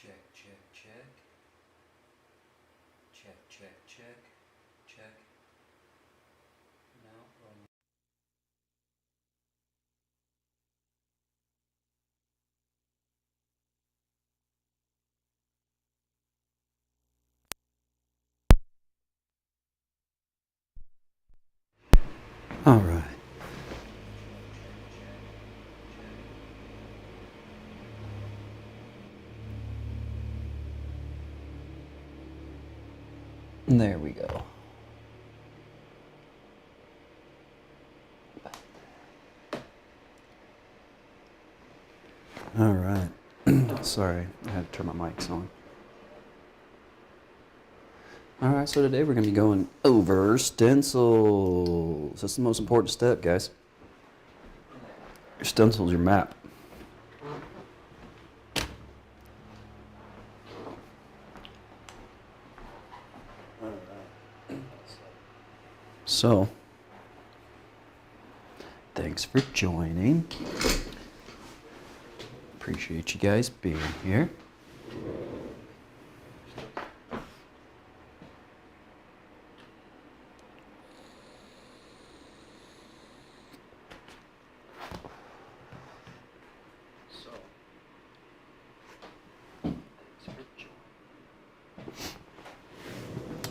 Check, check, check. Check, check, check. Check. No. All right. There we go. All right. Sorry, I had to turn my mics on. All right, so today we're going to be going over stencils. That's the most important step, guys. Your stencil's your map. So, thanks for joining. Appreciate you guys being here.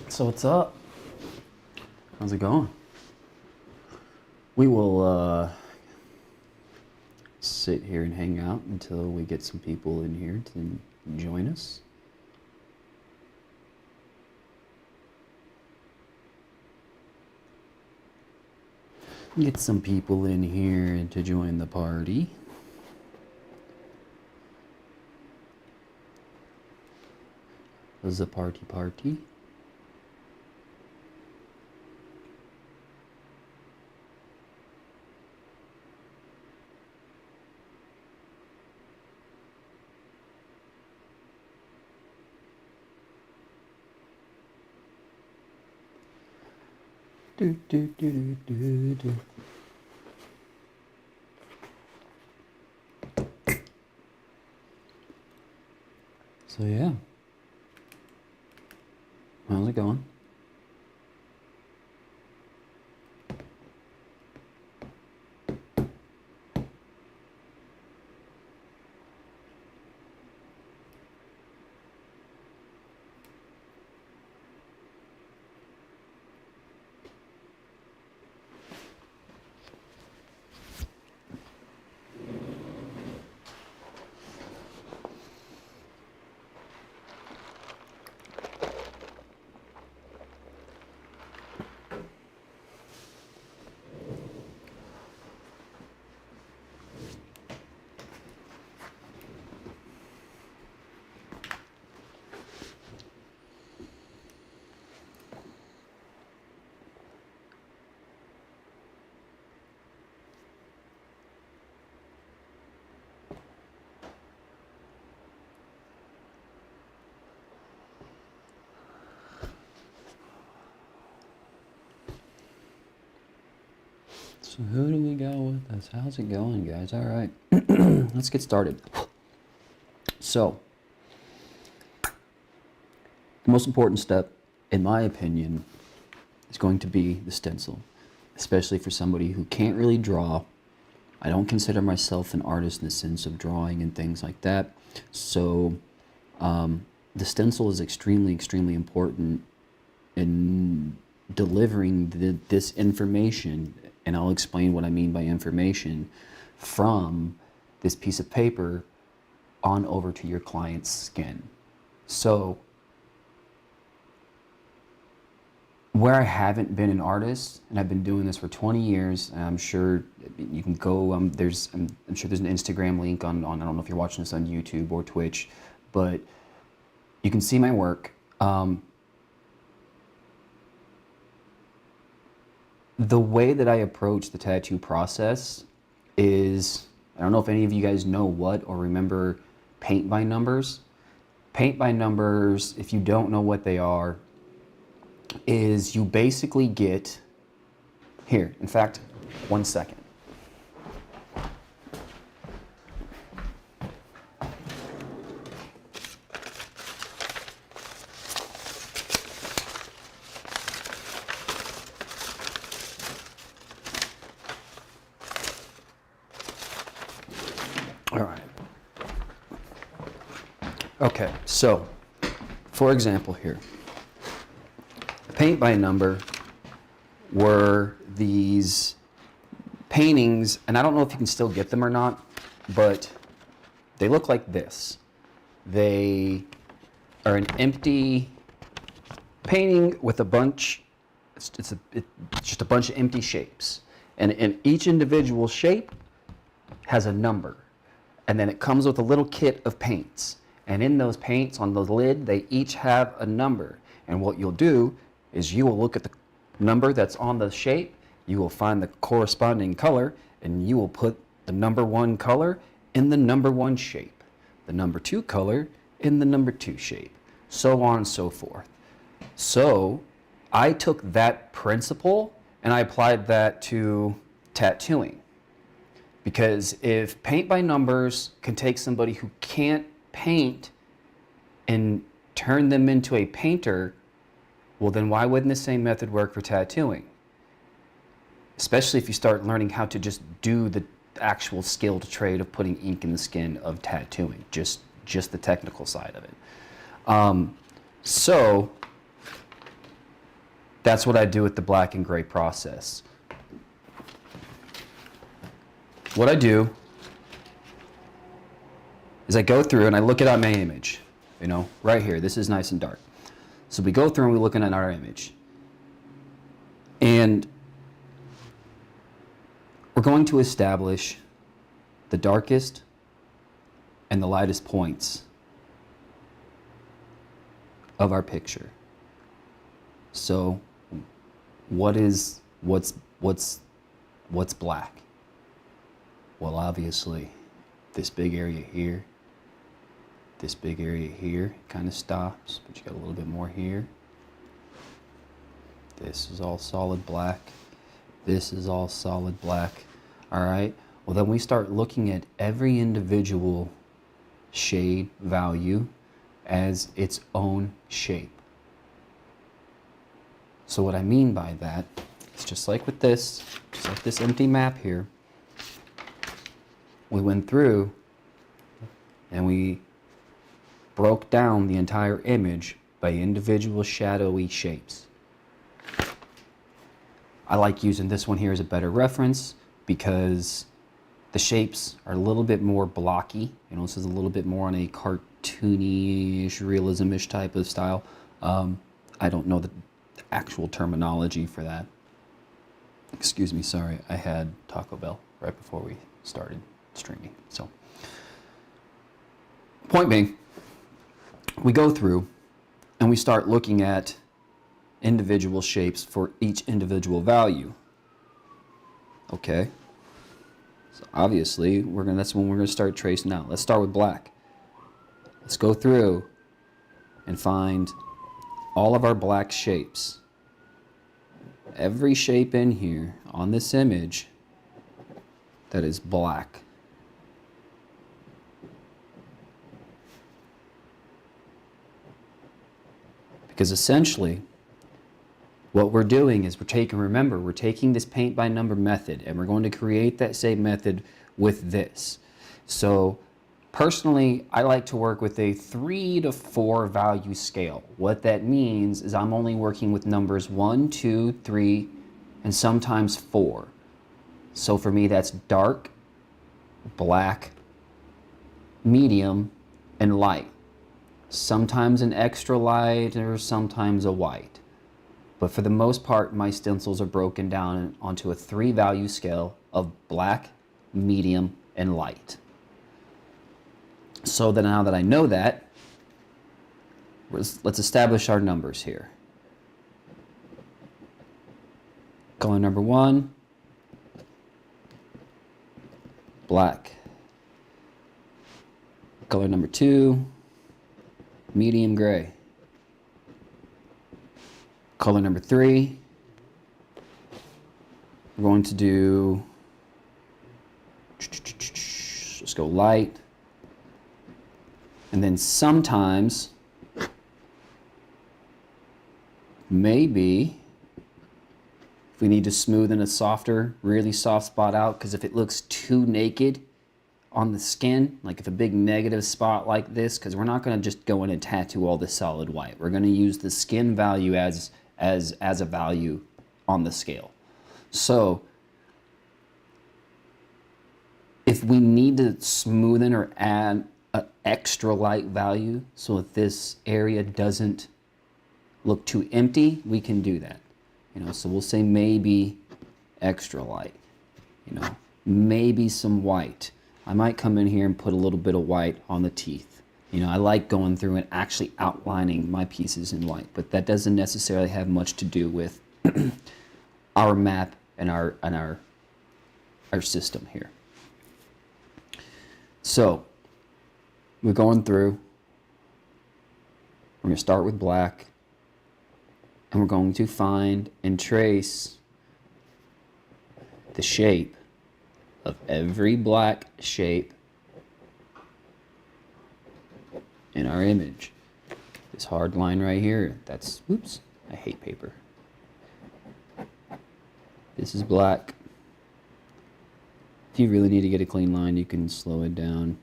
So what's up? How's it going? We will sit here and hang out until we get some people in here to join us. Get some people in here to join the party. This is a party. Do, do, do, do, do. So yeah, how's it going? So who do we go with us? How's it going, guys? All right, let's get started. So, the most important step, in my opinion, is going to be the stencil, especially for somebody who can't really draw. I don't consider myself an artist in the sense of drawing and things like that. So, the stencil is extremely important in delivering this information, and I'll explain what I mean by information, from this piece of paper on over to your client's skin. So where I haven't been an artist, and I've been doing this for 20 years, and I'm sure you can go, I'm sure there's an Instagram link on, I don't know if you're watching this on YouTube or Twitch, but you can see my work. The way that I approach the tattoo process is, I don't know if any of you guys know what or remember paint by numbers. Paint by numbers, if you don't know what they are, is you basically get, here, in fact, 1 second. All right. Okay, so for example here, paint by number were these paintings, and I don't know if you can still get them or not, but they look like this. They are an empty painting with a bunch, it's just a bunch of empty shapes. And each individual shape has a number. And then it comes with a little kit of paints. And in those paints on the lid, they each have a number. And what you'll do is you will look at the number that's on the shape, you will find the corresponding color, and you will put the number 1 color in the number 1 shape, the number 2 color in the number 2 shape, so on and so forth. So I took that principle and I applied that to tattooing. Because if paint by numbers can take somebody who can't paint and turn them into a painter, well then why wouldn't the same method work for tattooing? Especially if you start learning how to just do the actual skilled trade of putting ink in the skin of tattooing, just the technical side of it. So that's what I do with the black and gray process. What I do is I go through and I look at my image, you know, right here. This is nice and dark. So we go through and we're looking at our image. And we're going to establish the darkest and the lightest points of our picture. So what's black? Well, obviously this big area here, this big area here kind of stops, but you got a little bit more here. This is all solid black. This is all solid black. All right. Well, then we start looking at every individual shade value as its own shape. So what I mean by that is just like with this, just like this empty map here, we went through and we broke down the entire image by individual shadowy shapes. I like using this one here as a better reference because the shapes are a little bit more blocky. You know, this is a little bit more on a cartoony-ish, realism-ish type of style. I don't know the actual terminology for that. Excuse me, sorry. I had Taco Bell right before we started streaming. So, point being, we go through and we start looking at individual shapes for each individual value. Okay. So obviously, that's when we're going to start tracing out. Let's start with black. Let's go through and find all of our black shapes. Every shape in here on this image that is black. Because essentially, what we're doing is we're taking this paint by number method and we're going to create that same method with this. So personally, I like to work with a 3 to 4 value scale. What that means is I'm only working with numbers 1, 2, 3, and sometimes 4. So for me, that's dark, black, medium, and light. Sometimes an extra light or sometimes a white. But for the most part, my stencils are broken down onto a 3 value scale of black, medium, and light. So that now that I know that, let's establish our numbers here. Color number 1, black. Color number 2, medium gray. Color number 3, we're going to do, let's go light. And then sometimes, maybe, if we need to smoothen a softer, really soft spot out, because if it looks too naked on the skin, like if a big negative spot like this, because we're not going to just go in and tattoo all this solid white. We're going to use the skin value as a value on the scale. So if we need to smoothen or add an extra light value so that this area doesn't look too empty, we can do that. So we'll say maybe extra light, maybe some white. I might come in here and put a little bit of white on the teeth. I like going through and actually outlining my pieces in white, but that doesn't necessarily have much to do with our map and our system here. So we're going through. We're going to start with black, and we're going to find and trace the shape of every black shape in our image. This hard line right here, that's, oops, I hate paper. This is black. If you really need to get a clean line, you can slow it down,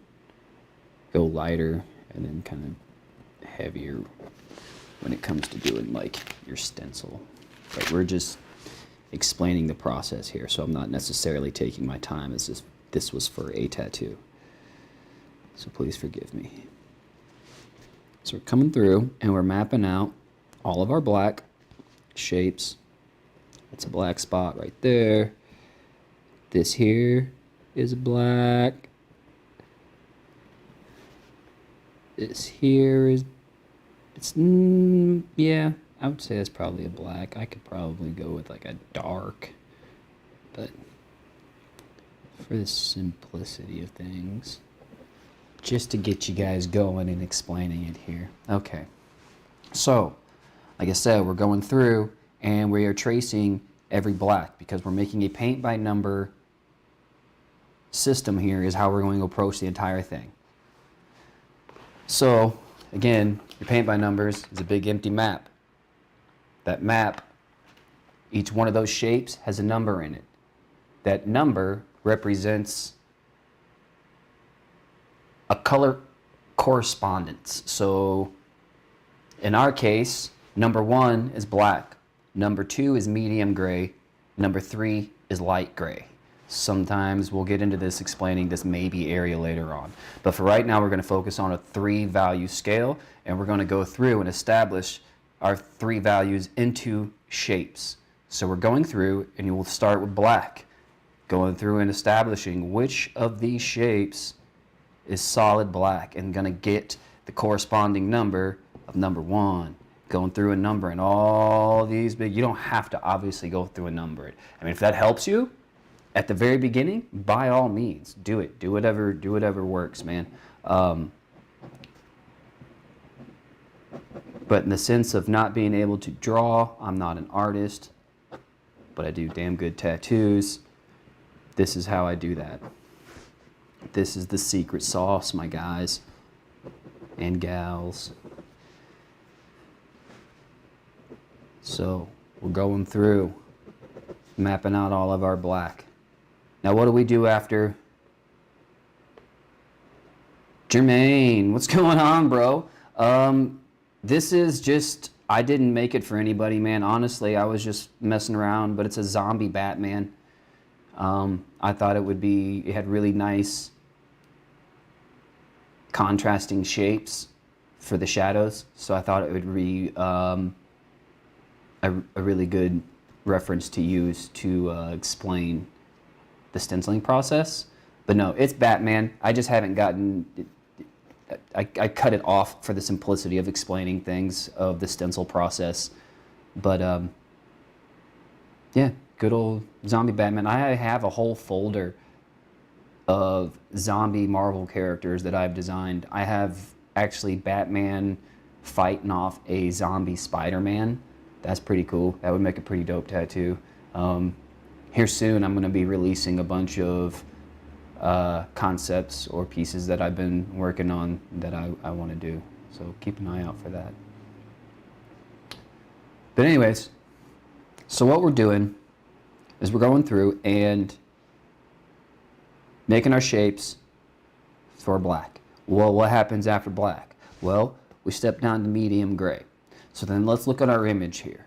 go lighter, and then kind of heavier when it comes to doing like your stencil. But we're just explaining the process here, so I'm not necessarily taking my time. This was for a tattoo, so please forgive me. So we're coming through and we're mapping out all of our black shapes. It's a black spot right there. This here is black. This here is, yeah, I would say that's probably a black. I could probably go with like a dark, but for the simplicity of things, just to get you guys going and explaining it here. Okay, so like I said, we're going through and we are tracing every black because we're making a paint by number system here is how we're going to approach the entire thing. So again, your paint by numbers is a big empty map. That map, each one of those shapes has a number in it. That number represents a color correspondence. So in our case, number 1 is black, number 2 is medium gray, number 3 is light gray. Sometimes we'll get into this explaining this maybe area later on. But for right now, we're going to focus on a 3-value scale, and we're going to go through and establish our 3 values into shapes. So we're going through, and you will start with black, going through and establishing which of these shapes is solid black and going to get the corresponding number of number 1. Going through and numbering all these big, you don't have to obviously go through and number it. I mean, if that helps you at the very beginning, by all means, do it. Do whatever works, man. But in the sense of not being able to draw, I'm not an artist, but I do damn good tattoos. This is how I do that. This is the secret sauce, my guys and gals. So we're going through, mapping out all of our black. Now what do we do after? Jermaine, what's going on, bro? This is just, I didn't make it for anybody, man. Honestly, I was just messing around, but it's a zombie Batman. I thought it had really nice contrasting shapes for the shadows, so I thought it would be a really good reference to use to explain the stenciling process. But no, it's Batman. I just haven't gotten I cut it off for the simplicity of explaining things of the stencil process. But yeah, good old zombie Batman. I have a whole folder of zombie Marvel characters that I've designed. I have actually Batman fighting off a zombie Spider-Man. That's pretty cool. That would make a pretty dope tattoo. Here soon, I'm going to be releasing a bunch of concepts or pieces that I've been working on that I want to do. So keep an eye out for that. But anyways, so what we're doing is we're going through and making our shapes, for black. Well, what happens after black? Well, we step down to medium gray. So then let's look at our image here.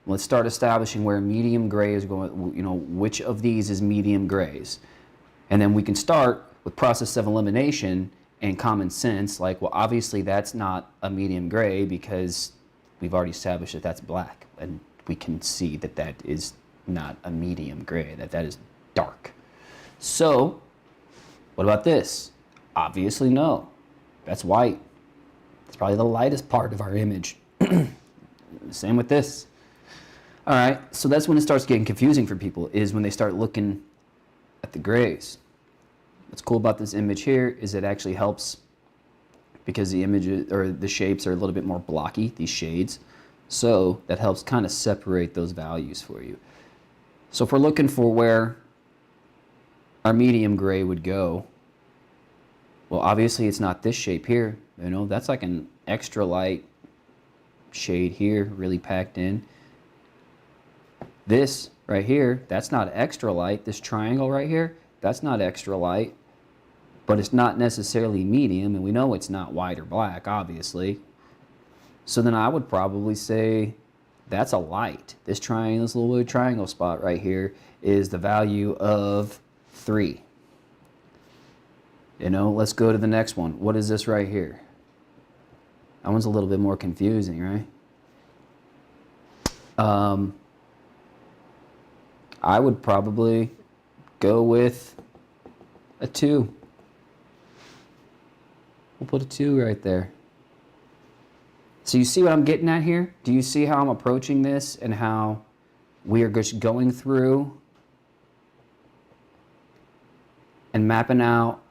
Let's start establishing where medium gray is going, you know, which of these is medium grays. And then we can start with process of elimination and common sense, like, well, obviously that's not a medium gray because we've already established that that's black. And we can see that that is not a medium gray, that that is dark. So, what about this? Obviously no, that's white. It's probably the lightest part of our image. Same with this. All right, so that's when it starts getting confusing for people, is when they start looking at the grays. What's cool about this image here is it actually helps because the images or the shapes are a little bit more blocky, these shades. So that helps kind of separate those values for you. So if we're looking for where our medium gray would go, well, obviously it's not this shape here. You know, that's like an extra light shade here, really packed in. This right here, that's not extra light. This triangle right here, that's not extra light, but it's not necessarily medium, and we know it's not white or black, obviously. So then I would probably say that's a light. This triangle, this little triangle spot right here is the value of 3. You know, let's go to the next one. What is this right here? That one's a little bit more confusing, right? I would probably go with a 2. We'll put a 2 right there. So you see what I'm getting at here? Do you see how I'm approaching this and how we are just going through and mapping out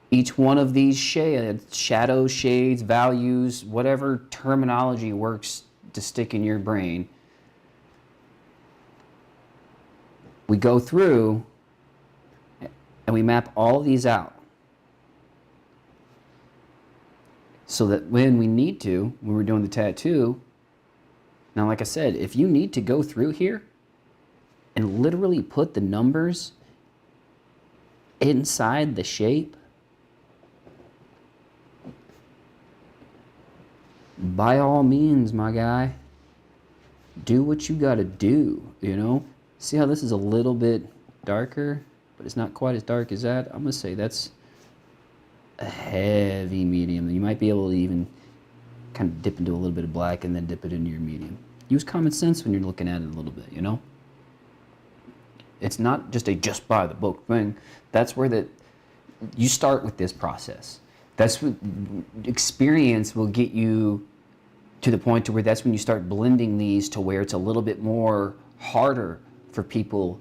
each one of these shades, shadows, shades, values, whatever terminology works to stick in your brain. We go through and we map all these out so that when we need to, when we're doing the tattoo, now like I said, if you need to go through here and literally put the numbers inside the shape, by all means, my guy, do what you gotta do, you know? See how this is a little bit darker, but it's not quite as dark as that? I'm gonna say that's a heavy medium. You might be able to even kind of dip into a little bit of black and then dip it into your medium. Use common sense when you're looking at it a little bit, you know? It's not just a just by the book thing. That's where you start with this process. That's what experience will get you to the point to where that's when you start blending these to where it's a little bit more harder for people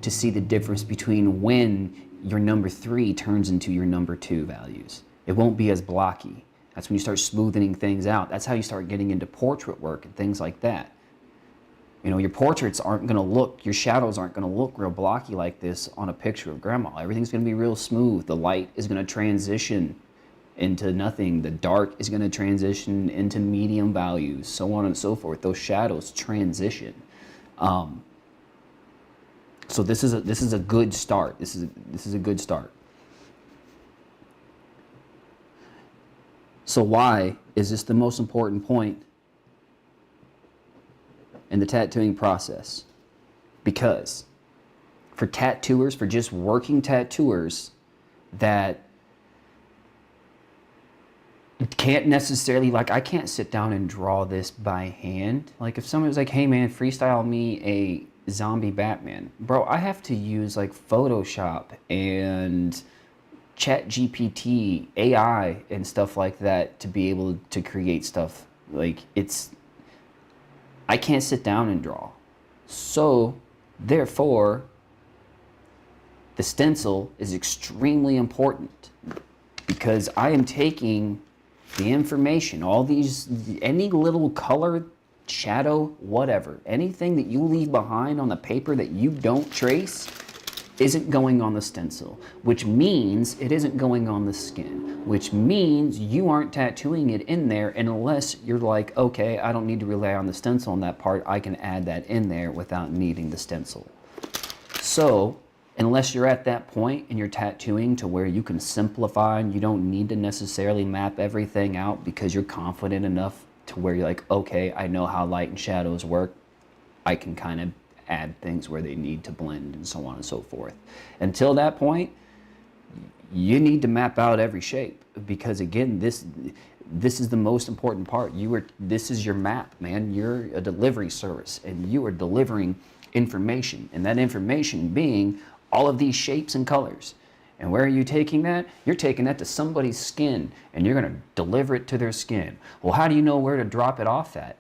to see the difference between when your number 3 turns into your number 2 values. It won't be as blocky. That's when you start smoothing things out. That's how you start getting into portrait work and things like that. You know, your portraits aren't gonna look, your shadows aren't gonna look real blocky like this on a picture of grandma. Everything's gonna be real smooth. The light is gonna transition into nothing. The dark is gonna transition into medium values, so on and so forth. Those shadows transition. So this is a good start. This is a good start. So why is this the most important point in the tattooing process? Because for tattooers, for just working tattooers that can't necessarily, like, I can't sit down and draw this by hand. Like if someone was like, hey man, freestyle me a zombie Batman, bro, I have to use like Photoshop and Chat GPT, AI and stuff like that to be able to create stuff. Like I can't sit down and draw. So therefore the stencil is extremely important because I am taking the information, all these, any little color, shadow, whatever, anything that you leave behind on the paper that you don't trace isn't going on the stencil, which means it isn't going on the skin, which means you aren't tattooing it in there unless you're like, okay, I don't need to rely on the stencil on that part. I can add that in there without needing the stencil. So unless you're at that point in your tattooing to where you can simplify and you don't need to necessarily map everything out because you're confident enough to where you're like, okay, I know how light and shadows work. I can kind of add things where they need to blend and so on and so forth. Until that point, you need to map out every shape, because again, this is the most important part. This is your map, man. You're a delivery service and you are delivering information, and that information being all of these shapes and colors. And where are you taking that? You're taking that to somebody's skin and you're going to deliver it to their skin. Well, how do you know where to drop it off at?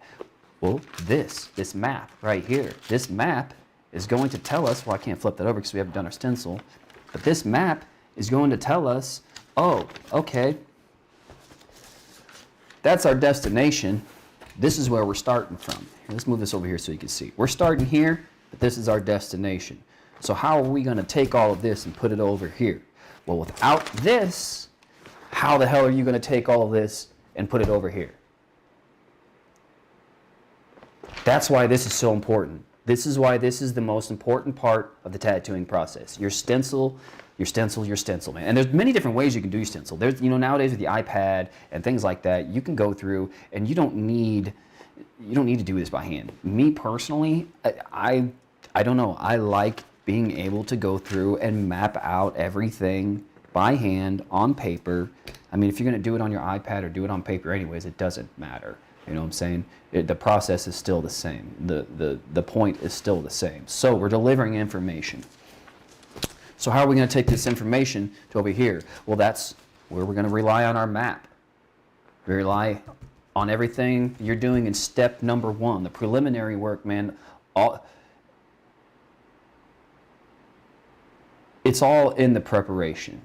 Well, this map right here, this map is going to tell us, well, I can't flip that over because we haven't done our stencil, but this map is going to tell us, oh, okay, that's our destination. This is where we're starting from. Let's move this over here so you can see. We're starting here, but this is our destination. So how are we going to take all of this and put it over here? Well, without this, how the hell are you going to take all of this and put it over here? That's why this is so important. This is why this is the most important part of the tattooing process. Your stencil, man. And there's many different ways you can do your stencil. There's, nowadays with the iPad and things like that, you can go through and you don't need to do this by hand. Me personally, I don't know. I like being able to go through and map out everything by hand on paper. I mean, if you're going to do it on your iPad or do it on paper anyways, it doesn't matter. You know what I'm saying? The process is still the same. The point is still the same. So we're delivering information. So how are we going to take this information to over here? Well, that's where we're going to rely on our map. We rely on everything you're doing in step number 1, the preliminary work, man. It's all in the preparation.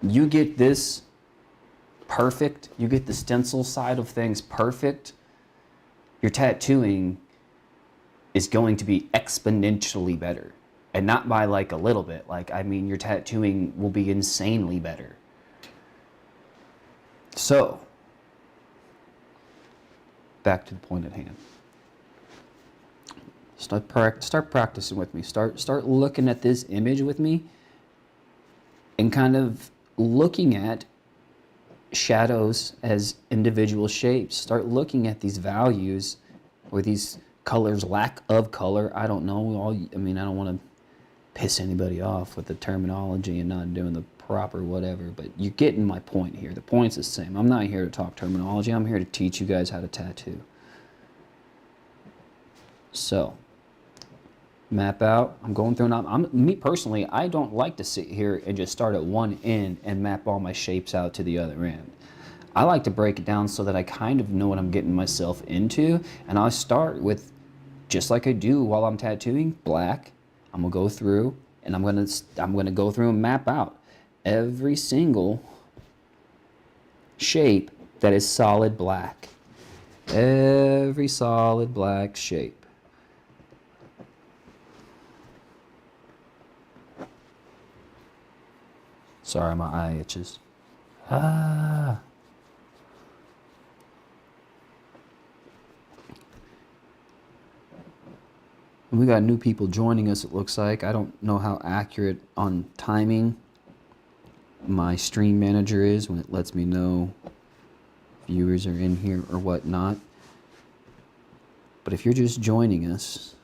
You get this perfect, you get the stencil side of things perfect, your tattooing is going to be exponentially better. And not by like a little bit. Your tattooing will be insanely better. So, back to the point at hand. Start practicing with me. Start looking at this image with me and kind of looking at shadows as individual shapes. Start looking at these values or these colors, lack of color. I don't know. I don't want to piss anybody off with the terminology and not doing the proper whatever, but you're getting my point here. The point's the same. I'm not here to talk terminology. I'm here to teach you guys how to tattoo. So, map out. I'm going through, me personally, I don't like to sit here and just start at one end and map all my shapes out to the other end. I like to break it down so that I kind of know what I'm getting myself into, and I start with, just like I do while I'm tattooing, black. I'm gonna go through and I'm gonna go through and map out every single shape that is solid black. Every solid black shape. Sorry, my eye itches. We got new people joining us, it looks like. I don't know how accurate on timing my stream manager is when it lets me know viewers are in here or whatnot. But if you're just joining us,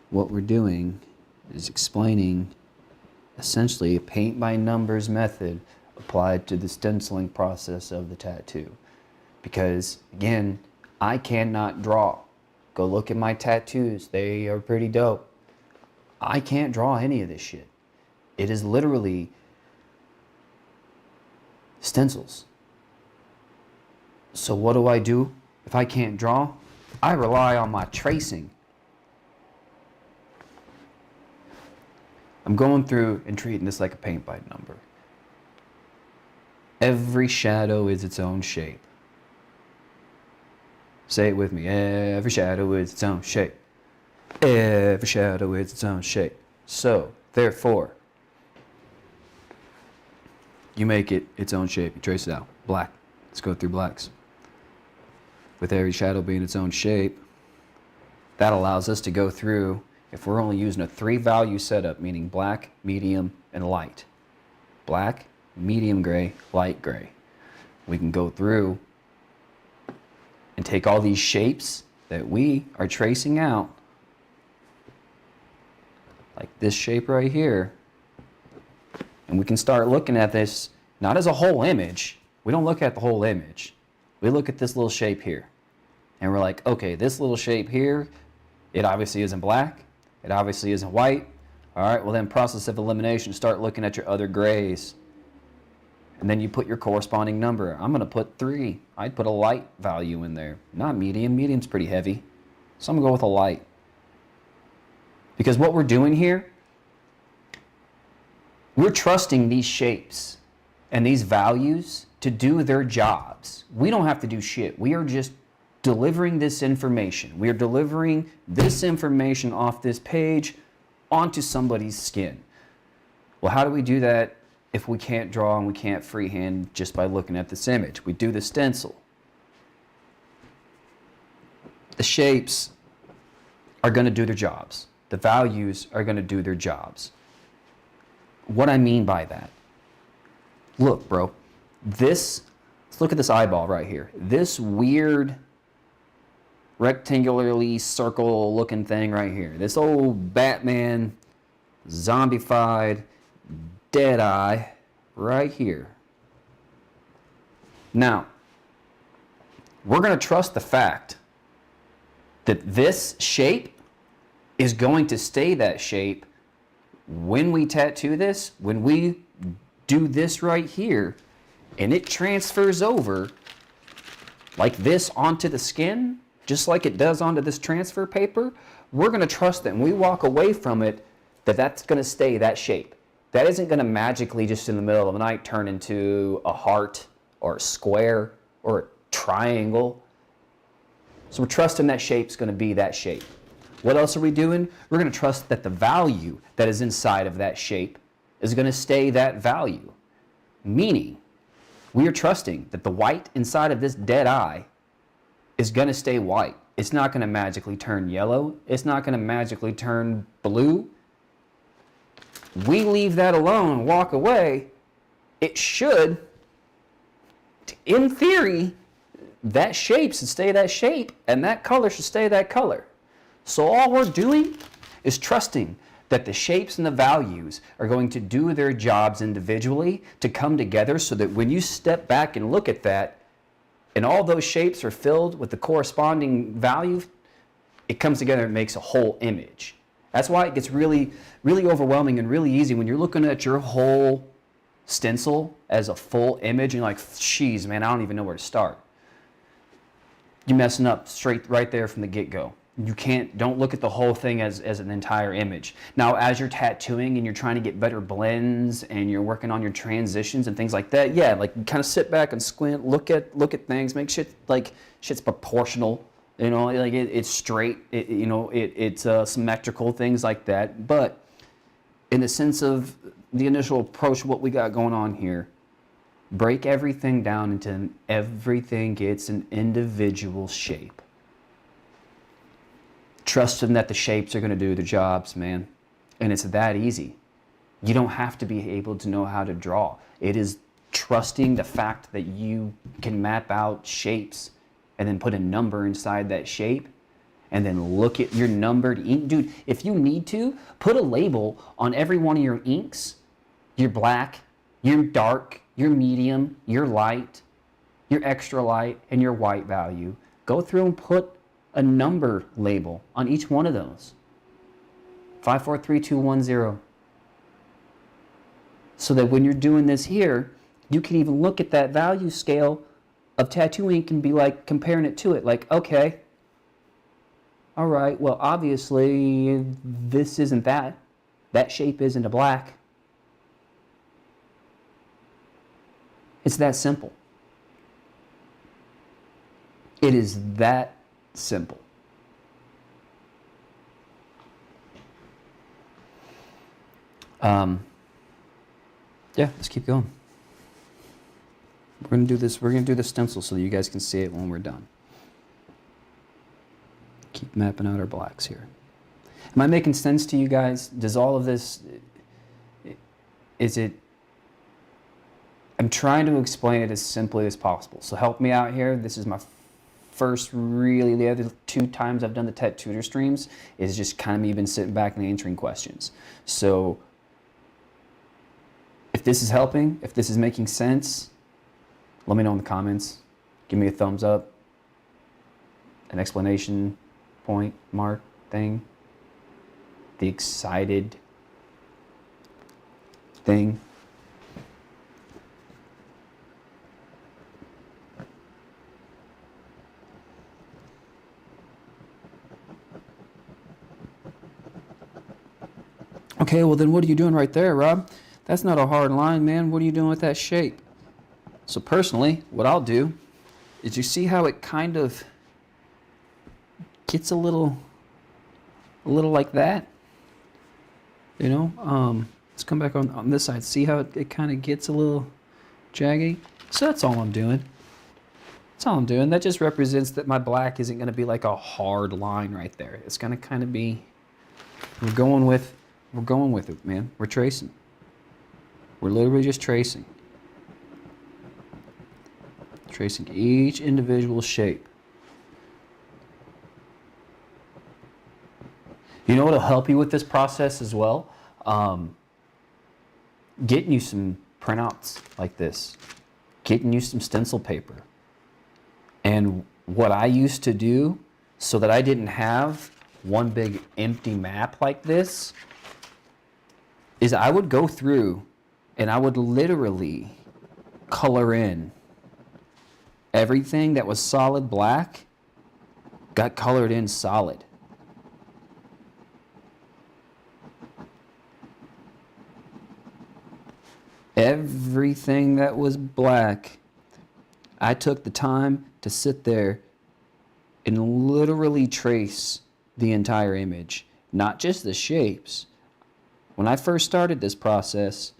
what we're doing is explaining essentially a paint by numbers method applied to the stenciling process of the tattoo. Because again, I cannot draw. Go look at my tattoos. They are pretty dope. I can't draw any of this shit. It is literally stencils. So what do? If I can't draw, I rely on my tracing. I'm going through and treating this like a paint by number. Every shadow is its own shape. Say it with me. Every shadow is its own shape. Every shadow is its own shape. So, therefore, you make it its own shape. You trace it out. Black. Let's go through blacks. With every shadow being its own shape, that allows us to go through if we're only using a 3-value setup, meaning black, medium, and light. Black, medium gray, light gray. We can go through and take all these shapes that we are tracing out, like this shape right here, and we can start looking at this not as a whole image. We don't look at the whole image. We look at this little shape here. And we're like, okay, this little shape here, it obviously isn't black. It obviously isn't white. All right, well then process of elimination, start looking at your other grays. And then you put your corresponding number. I'm going to put 3. I'd put a light value in there. Not medium. Medium's pretty heavy. So I'm going to go with a light. Because what we're doing here, we're trusting these shapes and these values to do their jobs. We don't have to do shit. We are just delivering this information. We are delivering this information off this page onto somebody's skin. Well, how do we do that if we can't draw and we can't freehand just by looking at this image? We do the stencil. The shapes are going to do their jobs. The values are going to do their jobs. What I mean by that, look, bro, let's look at this eyeball right here. This weird rectangularly circle looking thing right here. This old Batman zombified dead eye right here. Now, we're going to trust the fact that this shape is going to stay that shape when we tattoo this, when we do this right here, and it transfers over like this onto the skin, just like it does onto this transfer paper. We're going to trust that when we walk away from it, that's going to stay that shape. That isn't going to magically just in the middle of the night turn into a heart or a square or a triangle. So we're trusting that shape's going to be that shape. What else are we doing? We're going to trust that the value that is inside of that shape is going to stay that value. Meaning, we are trusting that the white inside of this dead eye is going to stay white. It's not going to magically turn yellow. It's not going to magically turn blue. We leave that alone, walk away. It should, in theory, that shape should stay that shape, and that color should stay that color. So all we're doing is trusting that the shapes and the values are going to do their jobs individually to come together so that when you step back and look at that, and all those shapes are filled with the corresponding value, it comes together and makes a whole image. That's why it gets really, really overwhelming and really easy when you're looking at your whole stencil as a full image and you're like, geez, man, I don't even know where to start. You're messing up right there from the get-go. You don't look at the whole thing as an entire image. Now, as you're tattooing and you're trying to get better blends and you're working on your transitions and things like that, yeah, like kind of sit back and squint, look at things, make shit's proportional, you know, like it's straight, it's symmetrical, things like that. But in the sense of the initial approach, what we got going on here, break everything down until everything gets an individual shape. Trusting that the shapes are going to do the jobs, man. And it's that easy. You don't have to be able to know how to draw. It is trusting the fact that you can map out shapes and then put a number inside that shape and then look at your numbered ink. Dude, if you need to, put a label on every one of your inks, your black, your dark, your medium, your light, your extra light, and your white value. Go through and put a number label on each one of those. 543210. So that when you're doing this here, you can even look at that value scale of tattoo ink and be like comparing it to it. Like, okay, all right, well, obviously this isn't that. That shape isn't a black. It's that simple. It is that simple. Yeah, let's keep going. We're gonna do this. We're gonna do the stencil so that you guys can see it when we're done. Keep mapping out our blacks here. Am I making sense to you guys? Does all of this, is it, I'm trying to explain it as simply as possible. So help me out here. This is my first really, the other 2 times I've done the Tech Tutor streams is just kind of me been sitting back and answering questions. So if this is helping, if this is making sense, let me know in the comments. Give me a thumbs up, an explanation point mark thing, the excited thing. Okay, well then what are you doing right there, Rob? That's not a hard line, man. What are you doing with that shape? So personally, what I'll do is, you see how it kind of gets a little like that? You know, let's come back on this side. See how it kind of gets a little jaggy? So that's all I'm doing. That's all I'm doing. That just represents that my black isn't going to be like a hard line right there. It's going to kind of be, we're going with it, man. We're tracing. We're literally just tracing. Tracing each individual shape. You know what'll help you with this process as well? Getting you some printouts like this. Getting you some stencil paper. And what I used to do, so that I didn't have one big empty map like this, is I would go through and I would literally color in everything that was solid black, got colored in solid. Everything that was black, I took the time to sit there and literally trace the entire image, not just the shapes. When I first started this process,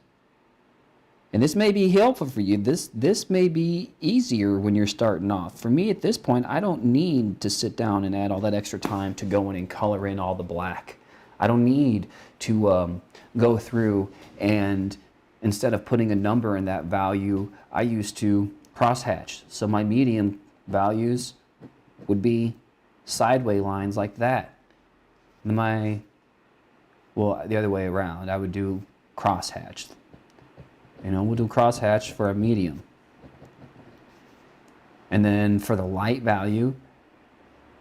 and this may be helpful for you, this may be easier when you're starting off. For me at this point, I don't need to sit down and add all that extra time to go in and color in all the black. I don't need to go through and, instead of putting a number in that value, I used to crosshatch. So my medium values would be sideway lines like that. The other way around, I would do crosshatch. You know, we'll do crosshatch for a medium. And then for the light value,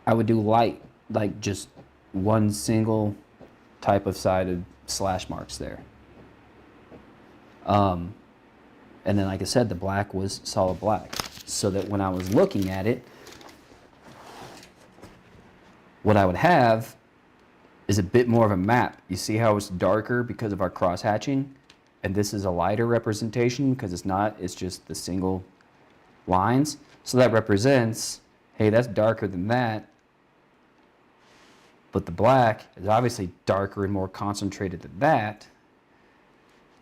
I would do light, like just one single type of sided slash marks there. And then, like I said, the black was solid black. So that when I was looking at it, what I would have is a bit more of a map. You see how it's darker because of our cross hatching? And this is a lighter representation because it's not, it's just the single lines. So that represents, hey, that's darker than that. But the black is obviously darker and more concentrated than that.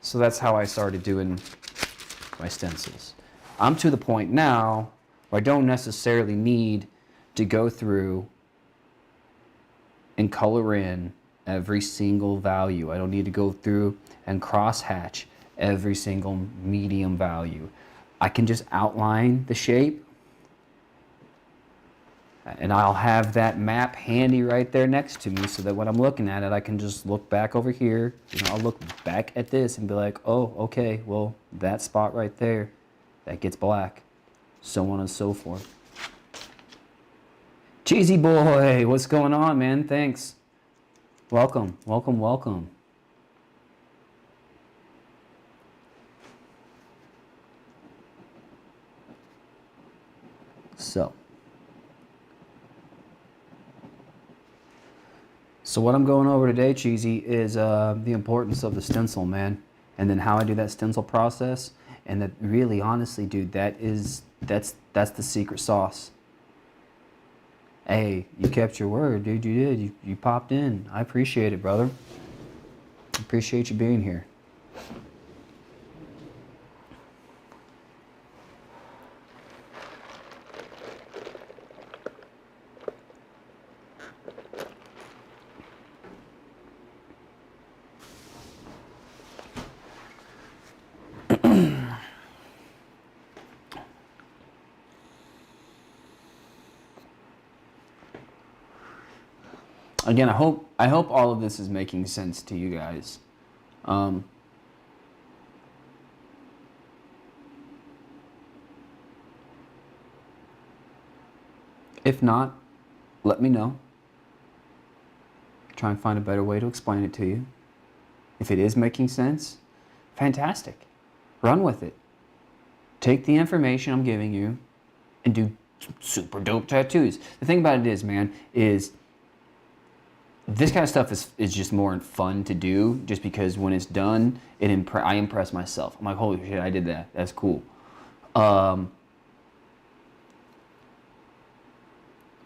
So that's how I started doing my stencils. I'm to the point now where I don't necessarily need to go through and color in every single value. I don't need to go through and crosshatch every single medium value. I can just outline the shape, and I'll have that map handy right there next to me, so that when I'm looking at it, I can just look back over here. You know, I'll look back at this and be like, oh, okay, well, that spot right there, that gets black, so on and so forth. Cheesy boy, what's going on, man? Thanks. Welcome, welcome, welcome. So what I'm going over today, Cheesy, is the importance of the stencil, man, and then how I do that stencil process. And that really, honestly, dude, that's the secret sauce. Hey, you kept your word, dude. You did. You popped in. I appreciate it, brother. I appreciate you being here. Again, I hope all of this is making sense to you guys. If not, let me know. Try and find a better way to explain it to you. If it is making sense, fantastic. Run with it. Take the information I'm giving you and do super dope tattoos. The thing about it is, man, is this kind of stuff is just more fun to do just because when it's done, I impress myself. I'm like, holy shit, I did that. That's cool.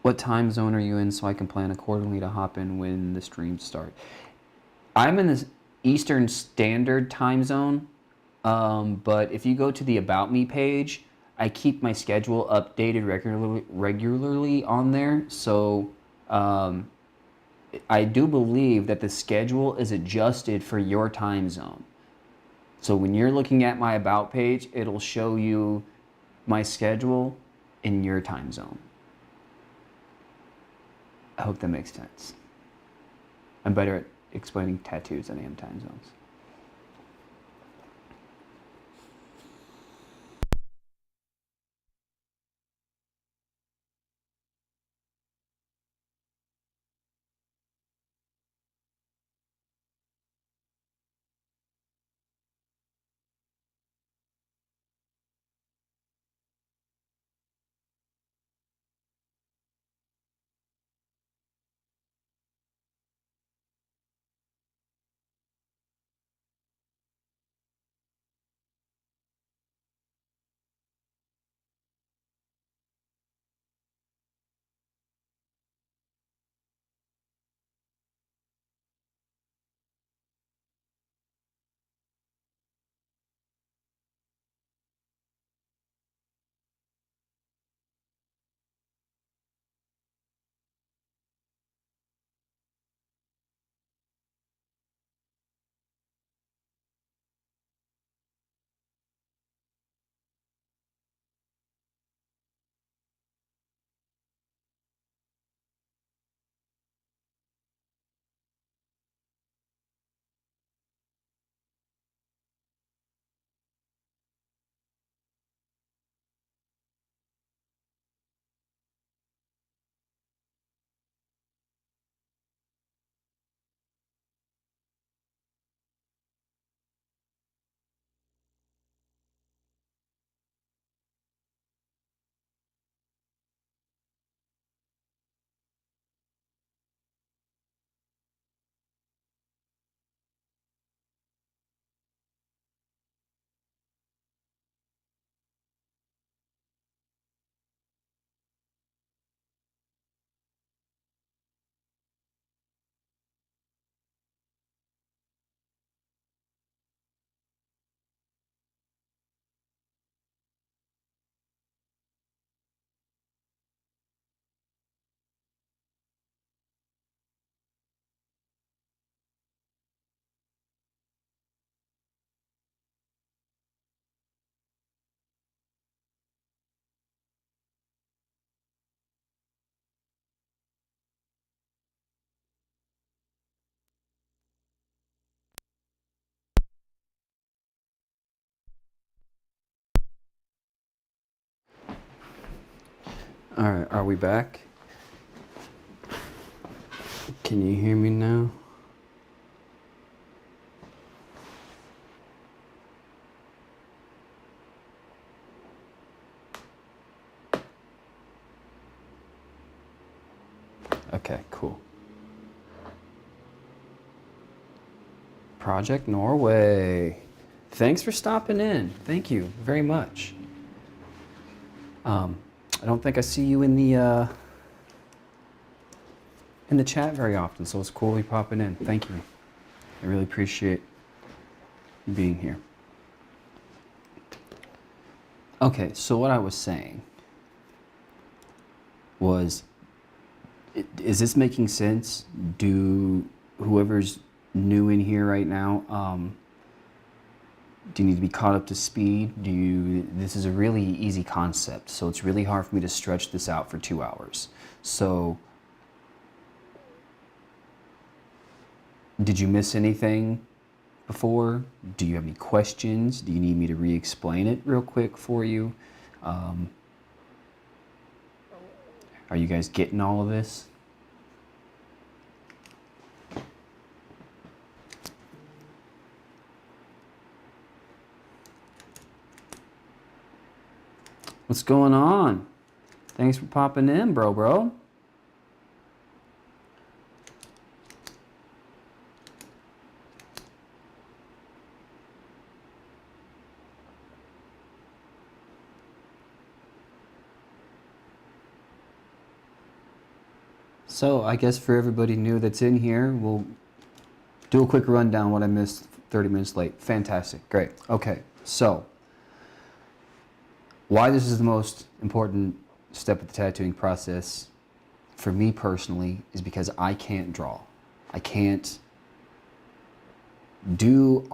What time zone are you in so I can plan accordingly to hop in when the streams start? I'm in the Eastern Standard Time Zone, but if you go to the About Me page, I keep my schedule updated regularly on there. So I do believe that the schedule is adjusted for your time zone. So when you're looking at my About page, it'll show you my schedule in your time zone. I hope that makes sense. I'm better at explaining tattoos than I am time zones. All right, are we back? Can you hear me now? Okay, cool. Project Norway. Thanks for stopping in. Thank you very much. I don't think I see you in the chat very often, so it's cool you popping in. Thank you. I really appreciate you being here. Okay, so what I was saying was, is this making sense? Do whoever's new in here right now, do you need to be caught up to speed? This is a really easy concept, so it's really hard for me to stretch this out for 2 hours. So Did you miss anything before? Do you have any questions? Do you need me to re-explain it real quick for you? Are you guys getting all of this? What's going on? Thanks for popping in, bro. So I guess for everybody new that's in here, we'll do a quick rundown what I missed 30 minutes late. Fantastic, great. Okay, so why this is the most important step of the tattooing process for me personally is because I can't draw. I can't do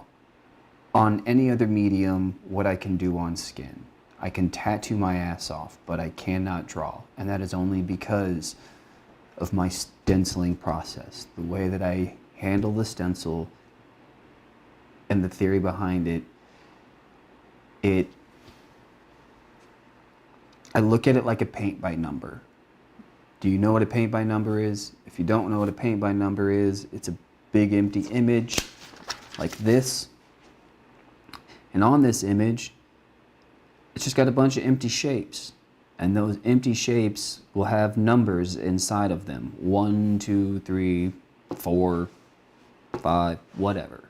on any other medium what I can do on skin. I can tattoo my ass off, but I cannot draw. And that is only because of my stenciling process. The way that I handle the stencil and the theory behind it, I look at it like a paint by number. Do you know what a paint by number is? If you don't know what a paint by number is, it's a big empty image like this. And on this image, it's just got a bunch of empty shapes. And those empty shapes will have numbers inside of them. 1, 2, 3, 4, 5, whatever.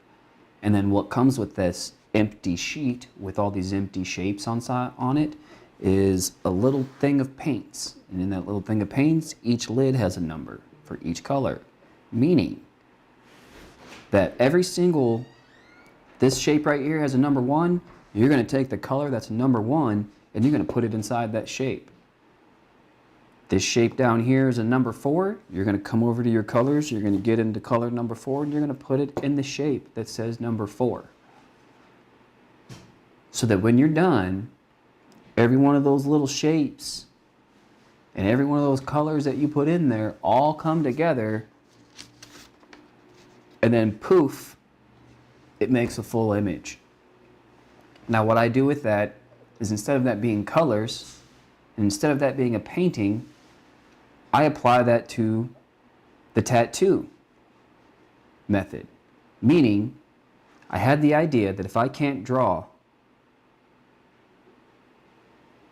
And then what comes with this empty sheet with all these empty shapes on it is a little thing of paints. And in that little thing of paints, each lid has a number for each color. Meaning that every single, this shape right here has a number 1. You're going to take the color that's number 1 and you're going to put it inside that shape. This shape down here is a number 4. You're going to come over to your colors. You're going to get into color number 4 and you're going to put it in the shape that says number 4. So that when you're done, every one of those little shapes and every one of those colors that you put in there all come together, and then poof, it makes a full image. Now what I do with that is, instead of that being colors, and instead of that being a painting, I apply that to the tattoo method. Meaning, I had the idea that if I can't draw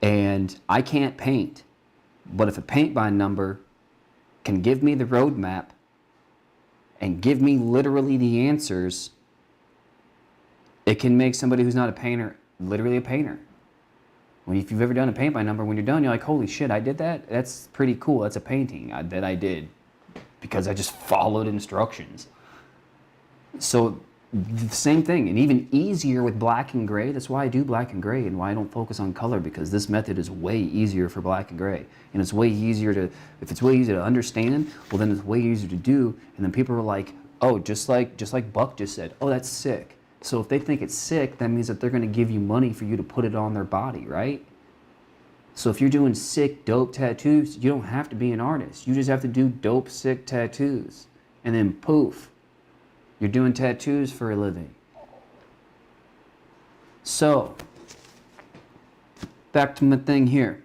and I can't paint, but if a paint by number can give me the roadmap and give me literally the answers, it can make somebody who's not a painter literally a painter. If you've ever done a paint by number, when you're done, you're like, holy shit, I did that? That's pretty cool. That's a painting that I did because I just followed instructions. So the same thing, and even easier with black and gray. That's why I do black and gray and why I don't focus on color, because this method is way easier for black and gray. And it's way easier to, if it's way easier to understand, well then it's way easier to do. And then people are like, oh, just like Buck just said, oh, that's sick. So if they think it's sick, that means that they're going to give you money for you to put it on their body, right? So if you're doing sick, dope tattoos, you don't have to be an artist. You just have to do dope, sick tattoos. And then poof, you're doing tattoos for a living. So, back to my thing here.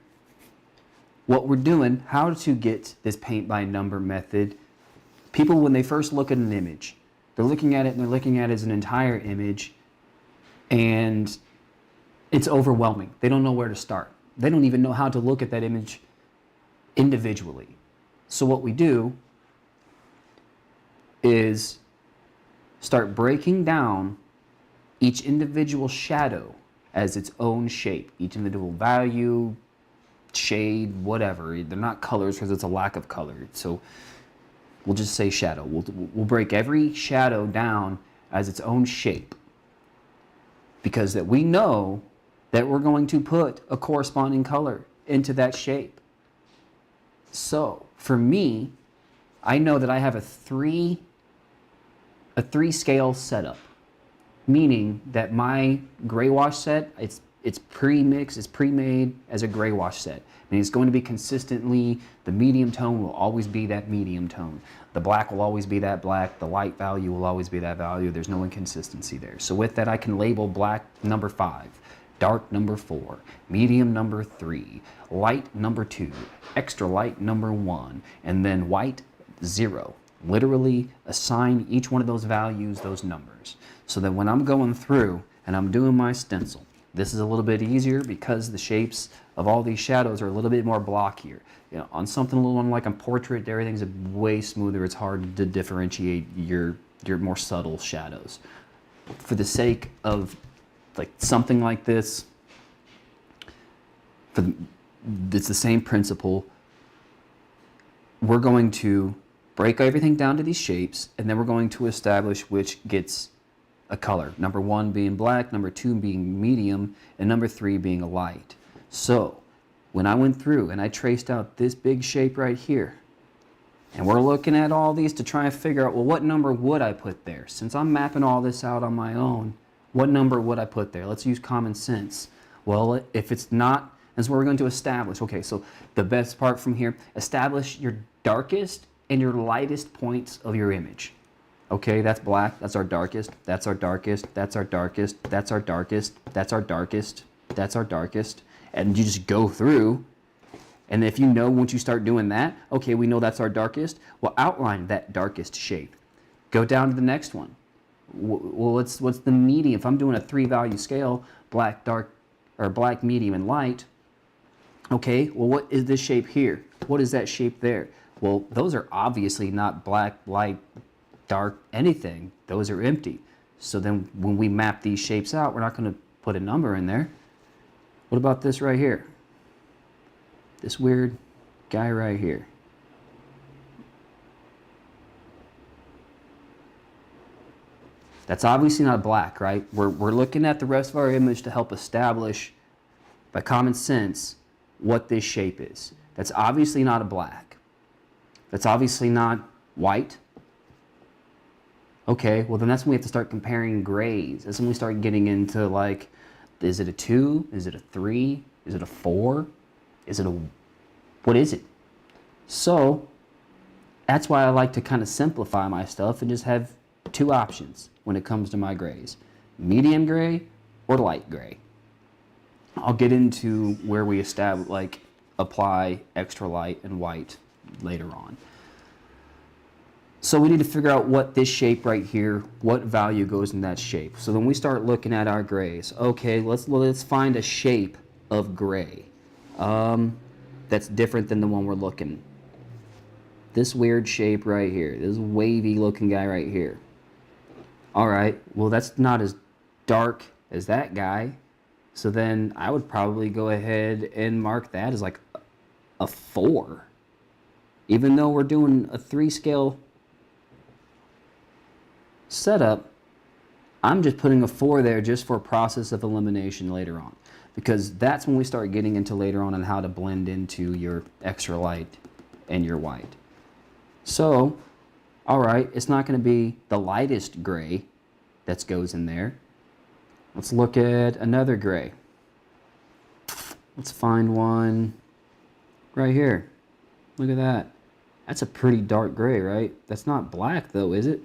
What we're doing, how to get this paint by number method. People, when they first look at an image, they're looking at it and they're looking at it as an entire image, and it's overwhelming. They don't know where to start. They don't even know how to look at that image individually. So what we do is start breaking down each individual shadow as its own shape, each individual value, shade, whatever. They're not colors because it's a lack of color. So we'll just say shadow. We'll break every shadow down as its own shape, because that we know that we're going to put a corresponding color into that shape. So for me, I know that I have a three scale setup, meaning that my gray wash set, it's pre-mixed, it's pre-made as a gray wash set. And it's going to be consistently, the medium tone will always be that medium tone. The black will always be that black. The light value will always be that value. There's no inconsistency there. So with that, I can label black number 5, dark number 4, medium number 3, light number 2, extra light number 1, and then white 0. Literally assign each one of those values those numbers. So that when I'm going through and I'm doing my stencil, this is a little bit easier because the shapes of all these shadows are a little bit more blockier. You know, on something a little like a portrait, everything's way smoother. It's hard to differentiate your more subtle shadows. For the sake of like something like this, it's the same principle. We're going to break everything down to these shapes, and then we're going to establish which gets a color. Number 1 being black, number 2 being medium, and number 3 being a light. So when I went through and I traced out this big shape right here, and we're looking at all these to try and figure out, well, what number would I put there? Since I'm mapping all this out on my own, what number would I put there? Let's use common sense. Well, if it's not, that's what we're going to establish. Okay, so the best part from here, establish your darkest and your lightest points of your image. Okay, that's black, that's our darkest, that's our darkest, that's our darkest, that's our darkest, that's our darkest, that's our darkest. And you just go through, and if you know once you start doing that, okay, we know that's our darkest, well, outline that darkest shape. Go down to the next one. Well, what's the medium? If I'm doing a 3-value scale, black, dark, or black, medium, and light, okay, well, what is this shape here? What is that shape there? Well, those are obviously not black, light, dark, anything. Those are empty. So then when we map these shapes out, we're not going to put a number in there. What about this right here? This weird guy right here. That's obviously not black, right? We're looking at the rest of our image to help establish, by common sense, what this shape is. That's obviously not a black. That's obviously not white. Okay, well then that's when we have to start comparing grays. That's when we start getting into like, is it a 2? Is it a 3? Is it a 4? Is it a, what is it? So that's why I like to kind of simplify my stuff and just have 2 options when it comes to my grays. Medium gray or light gray. I'll get into where we establish, like, apply extra light and white later on. So we need to figure out what this shape right here, what value goes in that shape. So then we start looking at our grays. Okay, let's find a shape of gray that's different than the one we're looking. This weird shape right here, this wavy looking guy right here. All right, well that's not as dark as that guy. So then I would probably go ahead and mark that as like a 4. Even though we're doing a 3 scale setup, I'm just putting a 4 there just for a process of elimination later on, because that's when we start getting into later on how to blend into your extra light and your white. So, all right, it's not going to be the lightest gray that goes in there. Let's look at another gray. Let's find one right here. Look at that. That's a pretty dark gray, right? That's not black though, is it?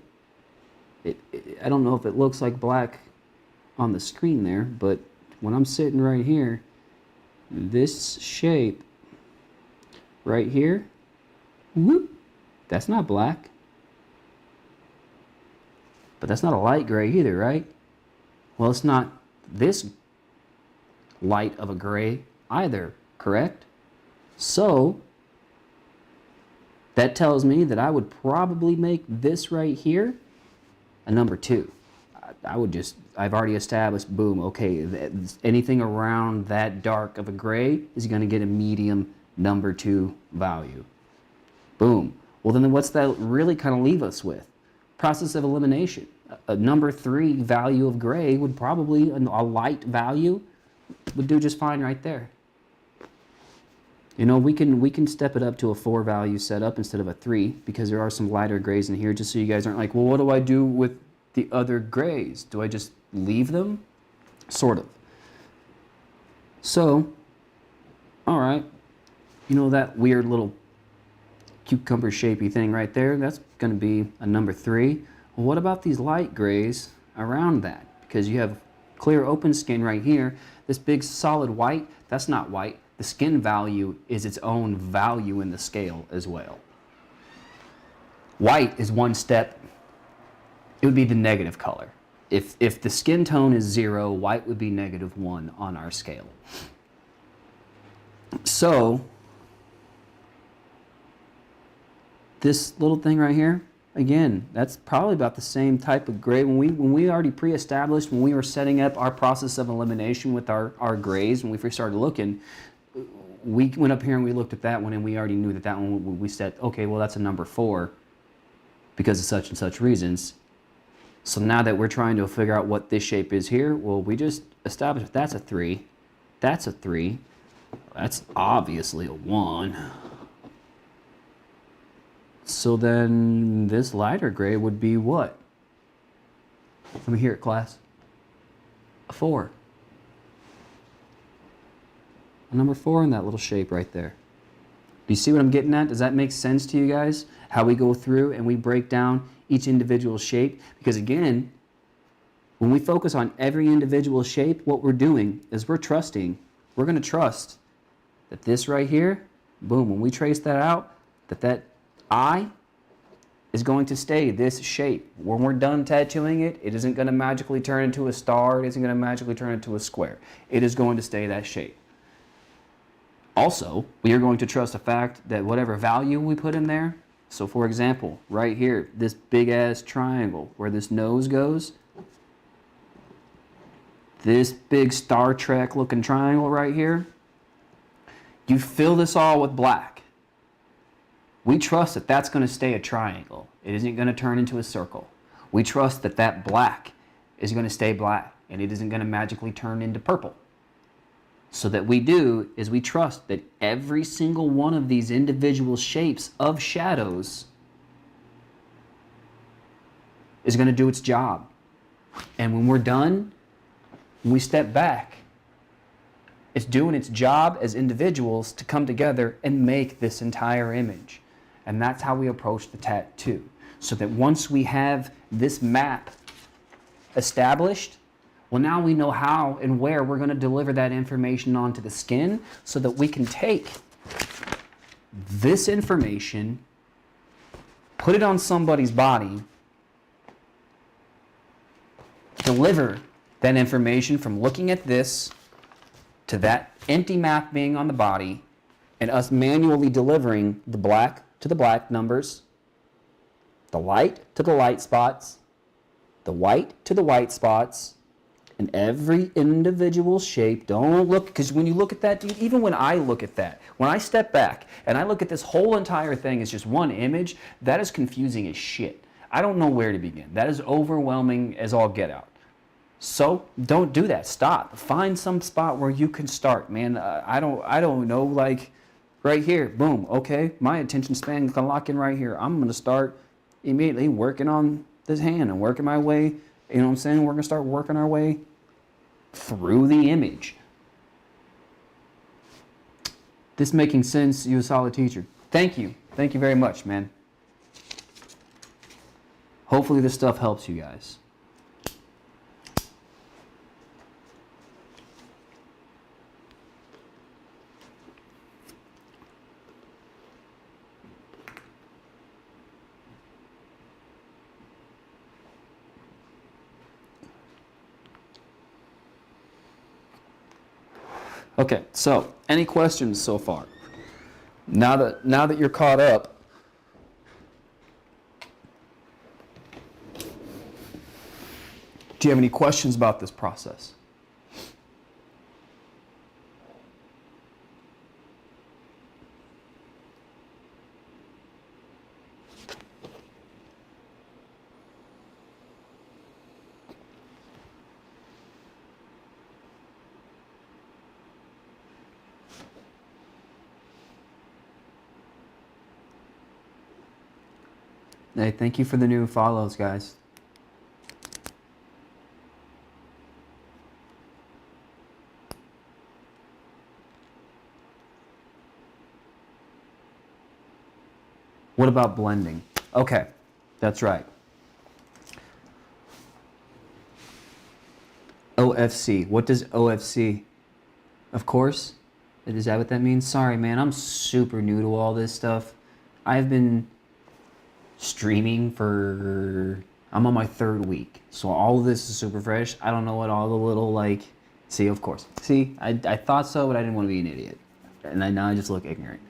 I don't know if it looks like black on the screen there, but when I'm sitting right here, this shape right here, whoop, that's not black. But that's not a light gray either, right? Well, it's not this light of a gray either, correct? So that tells me that I would probably make this right here a number 2. I've already established, boom, okay, anything around that dark of a gray is going to get a medium number 2 value. Boom. Well, then what's that really kind of leave us with? Process of elimination. A number 3 value of gray would probably, a light value, would do just fine right there. You know, we can step it up to a 4 value setup instead of a 3, because there are some lighter grays in here, just so you guys aren't like, well, what do I do with the other grays? Do I just leave them? Sort of. So, all right, you know that weird little cucumber shapey thing right there? That's going to be a number 3. Well, what about these light grays around that? Because you have clear open skin right here. This big solid white, that's not white. The skin value is its own value in the scale as well. White is one step. It would be the negative color. If the skin tone is 0, white would be -1 on our scale. So this little thing right here, again, that's probably about the same type of gray. When we already pre-established, when we were setting up our process of elimination with our grays, when we first started looking, we went up here and we looked at that one and we already knew that that one, we said, okay, well, that's a number 4 because of such and such reasons. So now that we're trying to figure out what this shape is here, well, we just established that's a 3, that's a 3, that's obviously a 1. So then this lighter gray would be what? Let me hear it, class. A 4. A number 4 in that little shape right there. Do you see what I'm getting at? Does that make sense to you guys? How we go through and we break down each individual shape? Because again, when we focus on every individual shape, what we're doing is we're trusting. We're going to trust that this right here, boom, when we trace that out, that eye is going to stay this shape. When we're done tattooing it, it isn't going to magically turn into a star. It isn't going to magically turn into a square. It is going to stay that shape. Also, we are going to trust the fact that whatever value we put in there, so for example, right here, this big ass triangle where this nose goes, this big Star Trek looking triangle right here, you fill this all with black. We trust that that's going to stay a triangle. It isn't going to turn into a circle. We trust that that black is going to stay black and it isn't going to magically turn into purple. So that we do is we trust that every single one of these individual shapes of shadows is going to do its job. And when we're done, when we step back, it's doing its job as individuals to come together and make this entire image. And that's how we approach the tattoo. So that once we have this map established, well, now we know how and where we're going to deliver that information onto the skin so that we can take this information, put it on somebody's body, deliver that information from looking at this to that empty map being on the body, and us manually delivering the black to the black numbers, the light to the light spots, the white to the white spots, and every individual shape. Don't look, because when you look at that, dude, even when I look at that, when I step back and I look at this whole entire thing as just one image, that is confusing as shit. I don't know where to begin. That is overwhelming as all get out. So don't do that. Stop. Find some spot where you can start, man. I don't know, like right here, boom, okay, my attention span can lock in right here. I'm going to start immediately working on this hand and working my way. You know what I'm saying? We're going to start working our way through the image. This making sense? You're a solid teacher. Thank you. Thank you very much, man. Hopefully this stuff helps you guys. Okay, so any questions so far? Now that you're caught up, do you have any questions about this process? Hey, thank you for the new follows, guys. What about blending? Okay, That's right. OFC. What does OFC? Of course. Is that what that means? Sorry, man. I'm super new to all this stuff. I've been streaming for... I'm on my 3rd week. So all of this is super fresh. I don't know what all the little, like... See, of course. See, I thought so, but I didn't want to be an idiot. And now I just look ignorant.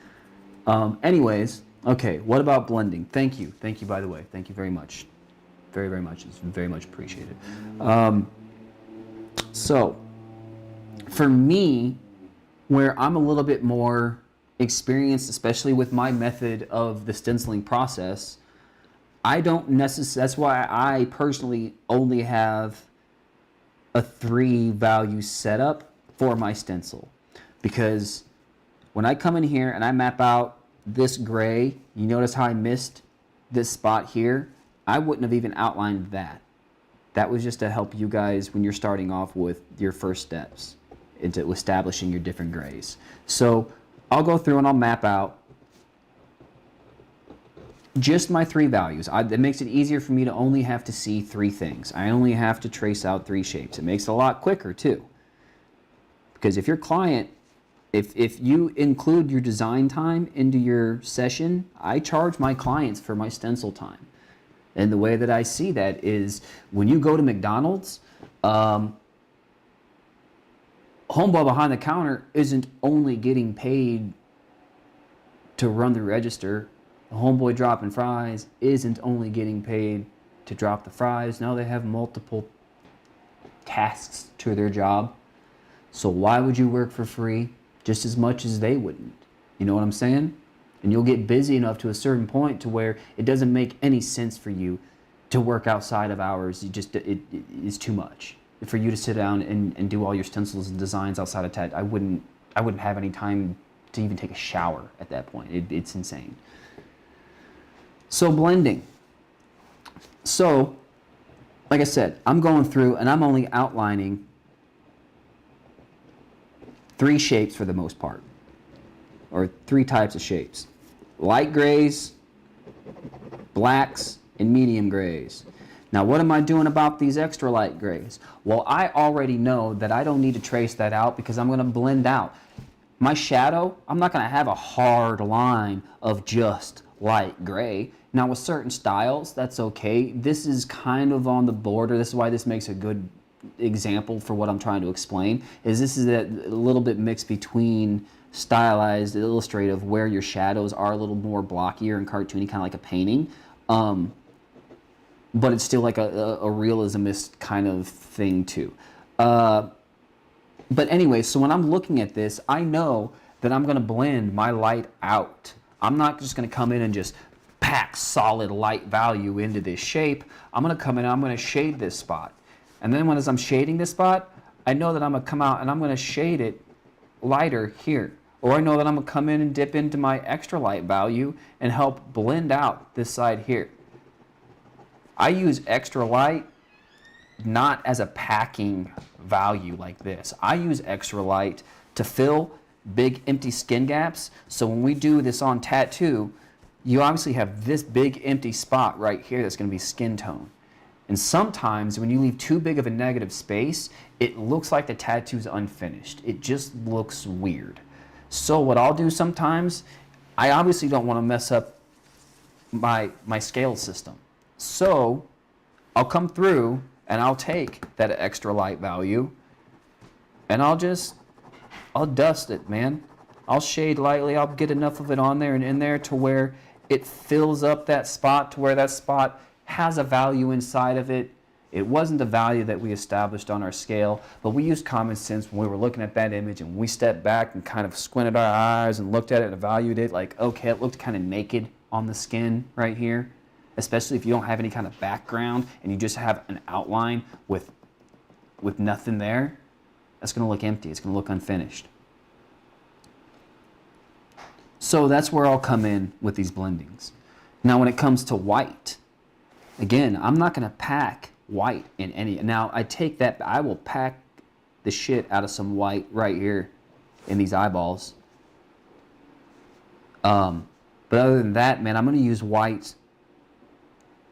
Anyways, okay. What about blending? Thank you. Thank you, by the way. Thank you very much. Very, very much. It's very much appreciated. So, for me, where I'm a little bit more experienced, especially with my method of the stenciling process, I don't necessarily, that's why I personally only have a 3 value setup for my stencil. Because when I come in here and I map out this gray, you notice how I missed this spot here? I wouldn't have even outlined that. That was just to help you guys when you're starting off with your first steps into establishing your different grays. So I'll go through and I'll map out just my 3 values. It makes it easier for me to only have to see 3 things. I only have to trace out 3 shapes. It makes it a lot quicker too. Because if your client, if you include your design time into your session, I charge my clients for my stencil time. And the way that I see that is when you go to McDonald's, homeboy behind the counter isn't only getting paid to run the register. The homeboy dropping fries isn't only getting paid to drop the fries. Now they have multiple tasks to their job. So why would you work for free just as much as they wouldn't? You know what I'm saying? And you'll get busy enough to a certain point to where it doesn't make any sense for you to work outside of hours. It is too much for you to sit down and do all your stencils and designs outside of TAT. I wouldn't have any time to even take a shower at that point. It's insane. So blending. So, like I said, I'm going through and I'm only outlining 3 shapes for the most part, or 3 types of shapes. Light grays, blacks, and medium grays. Now, what am I doing about these extra light grays? Well, I already know that I don't need to trace that out because I'm going to blend out. My shadow, I'm not going to have a hard line of just light gray. Now, with certain styles, that's okay. This is kind of on the border. This is why this makes a good example for what I'm trying to explain, is this is a little bit mixed between stylized, illustrative, where your shadows are a little more blockier and cartoony, kind of like a painting, but it's still like a realismist kind of thing too. But anyway, so when I'm looking at this, I know that I'm going to blend my light out. I'm not just going to come in and just pack solid light value into this shape. I'm going to come in and I'm going to shade this spot. And then as I'm shading this spot, I know that I'm going to come out and I'm going to shade it lighter here. Or I know that I'm going to come in and dip into my extra light value and help blend out this side here. I use extra light not as a packing value like this. I use extra light to fill big empty skin gaps. So when we do this on tattoo, you obviously have this big empty spot right here that's going to be skin tone. And sometimes when you leave too big of a negative space, it looks like the tattoo's unfinished. It just looks weird. So what I'll do sometimes, I obviously don't want to mess up my scale system. So I'll come through and I'll take that extra light value and I'll dust it, man. I'll shade lightly. I'll get enough of it on there and in there to where it fills up that spot, to where that spot has a value inside of it. It wasn't the value that we established on our scale, but we used common sense when we were looking at that image, and we stepped back and kind of squinted our eyes and looked at it and evaluated it like, okay, it looked kind of naked on the skin right here, especially if you don't have any kind of background and you just have an outline with nothing there. That's going to look empty. It's going to look unfinished. So that's where I'll come in with these blendings. Now when it comes to white, again, I'm not going to pack white in any. Now I take that, I will pack the shit out of some white right here in these eyeballs. But other than that, man, I'm going to use white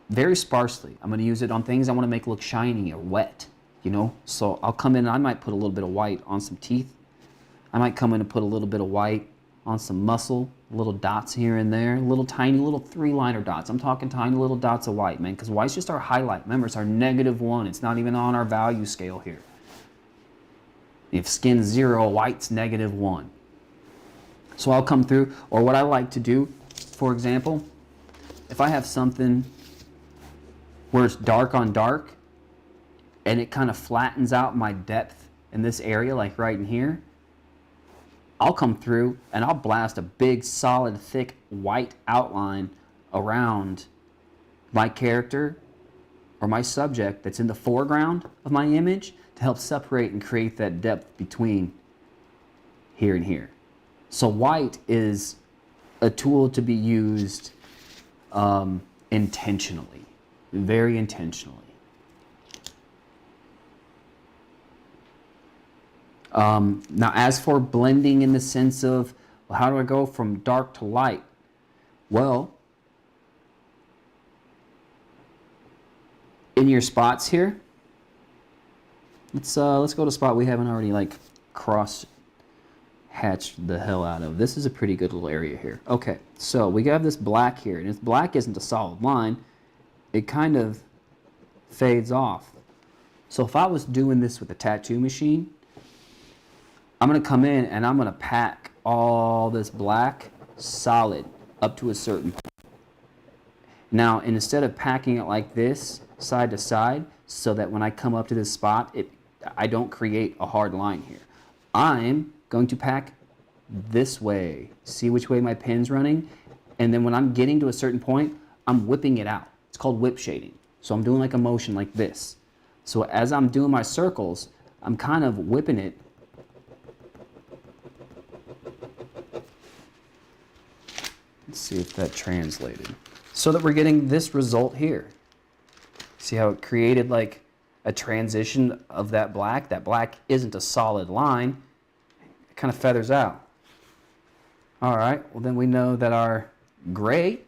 very sparsely. I'm going to use it on things I want to make look shiny or wet, you know? So I'll come in and I might put a little bit of white on some teeth. I might come in and put a little bit of white on some muscle, little dots here and there, little tiny little 3-liner dots. I'm talking tiny little dots of white, man, because white's just our highlight. Remember, it's our -1. It's not even on our value scale here. If skin's 0, white's -1. So I'll come through, or what I like to do, for example, if I have something where it's dark on dark and it kind of flattens out my depth in this area, like right in here, I'll come through and I'll blast a big, solid, thick white outline around my character or my subject that's in the foreground of my image to help separate and create that depth between here and here. So white is a tool to be used intentionally, very intentionally. Now, as for blending in the sense of, well, how do I go from dark to light? Well, in your spots here, let's go to a spot we haven't already like cross hatched the hell out of. This is a pretty good little area here. Okay, so we have this black here, and if black isn't a solid line, it kind of fades off. So if I was doing this with a tattoo machine, I'm going to come in and I'm going to pack all this black solid up to a certain point. Now, instead of packing it like this, side to side, so that when I come up to this spot, I don't create a hard line here. I'm going to pack this way. See which way my pen's running? And then when I'm getting to a certain point, I'm whipping it out. It's called whip shading. So I'm doing like a motion like this. So as I'm doing my circles, I'm kind of whipping it. Let's see if that translated. So that we're getting this result here. See how it created like a transition of that black? That black isn't a solid line. It kind of feathers out. All right, well then we know that our gray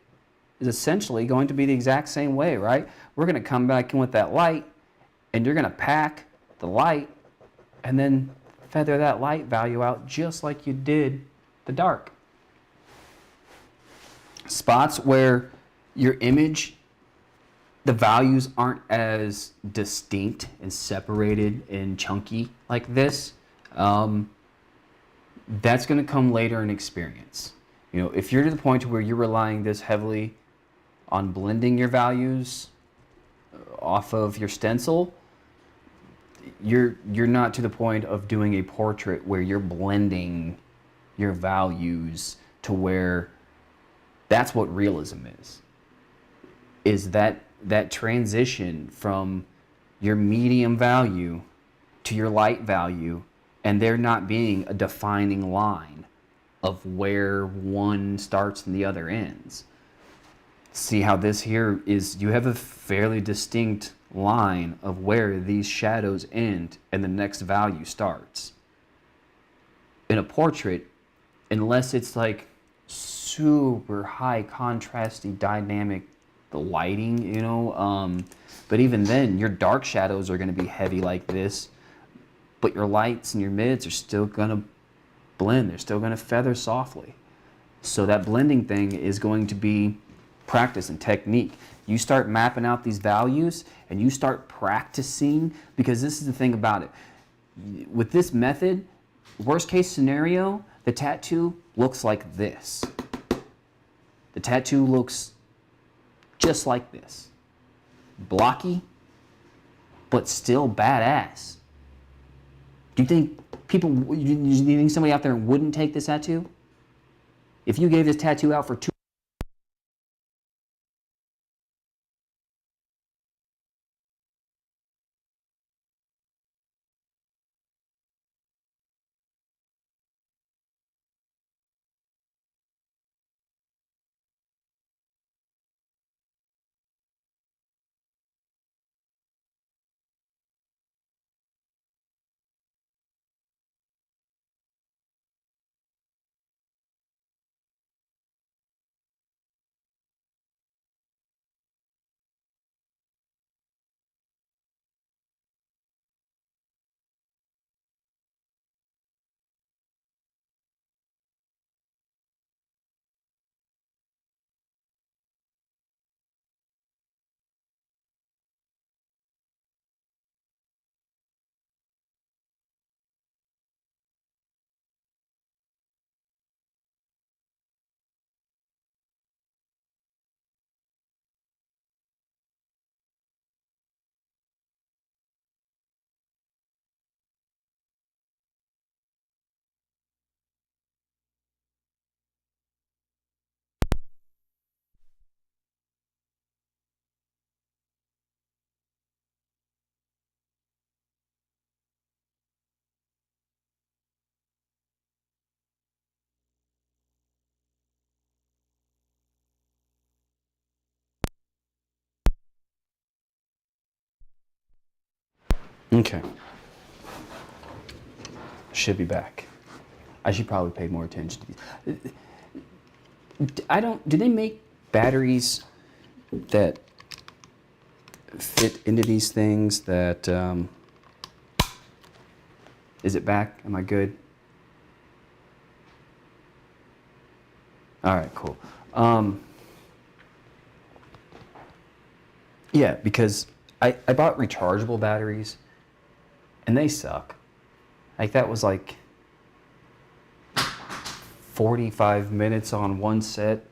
is essentially going to be the exact same way, right? We're going to come back in with that light, and you're going to pack the light and then feather that light value out just like you did the dark. Spots where your image, the values aren't as distinct and separated and chunky like this, that's going to come later in experience. You know, if you're to the point where you're relying this heavily on blending your values off of your stencil, you're not to the point of doing a portrait where you're blending your values to where that's what realism is that transition from your medium value to your light value, and there not being a defining line of where one starts and the other ends. See how this here is, you have a fairly distinct line of where these shadows end and the next value starts. In a portrait, unless it's like super high contrasty dynamic, the lighting, you know, but even then your dark shadows are going to be heavy like this, but your lights and your mids are still going to blend. They're still going to feather softly. So that blending thing is going to be practice and technique. You start mapping out these values and you start practicing, because this is the thing about it. With this method, worst case scenario, the tattoo looks like this. The tattoo looks just like this. Blocky, but still badass. Do you think you think somebody out there wouldn't take this tattoo? If you gave this tattoo out for Okay. Should be back. I should probably pay more attention to these. Do they make batteries that fit into these things that, is it back? Am I good? All right, cool. Yeah, because I bought rechargeable batteries and they suck. Like that was like 45 minutes on one set, and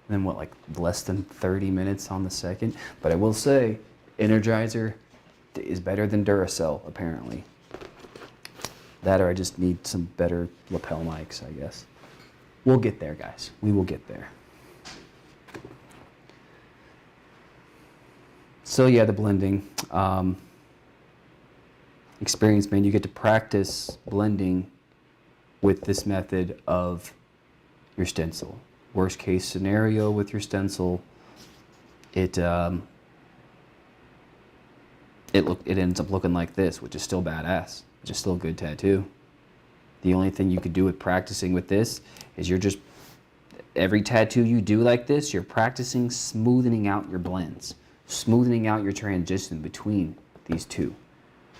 then what, like less than 30 minutes on the second. But I will say, Energizer is better than Duracell, apparently. That or I just need some better lapel mics, I guess. We'll get there, guys. We will get there. So yeah, the blending. Experience, man. You get to practice blending with this method of your stencil. Worst case scenario with your stencil, it ends up looking like this, which is still badass, which is still a good tattoo. The only thing you could do with practicing with this is every tattoo you do like this, you're practicing smoothing out your blends, smoothing out your transition between these two.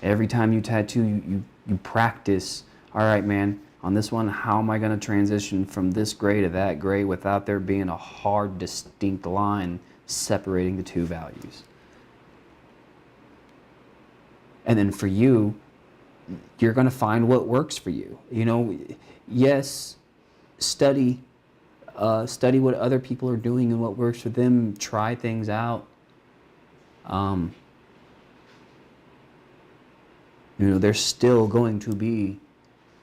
Every time you tattoo, you practice, all right, man, on this one, how am I going to transition from this gray to that gray without there being a hard, distinct line separating the two values? And then for you, you're going to find what works for you. You know, yes, study what other people are doing and what works for them. Try things out. You know, there's still going to be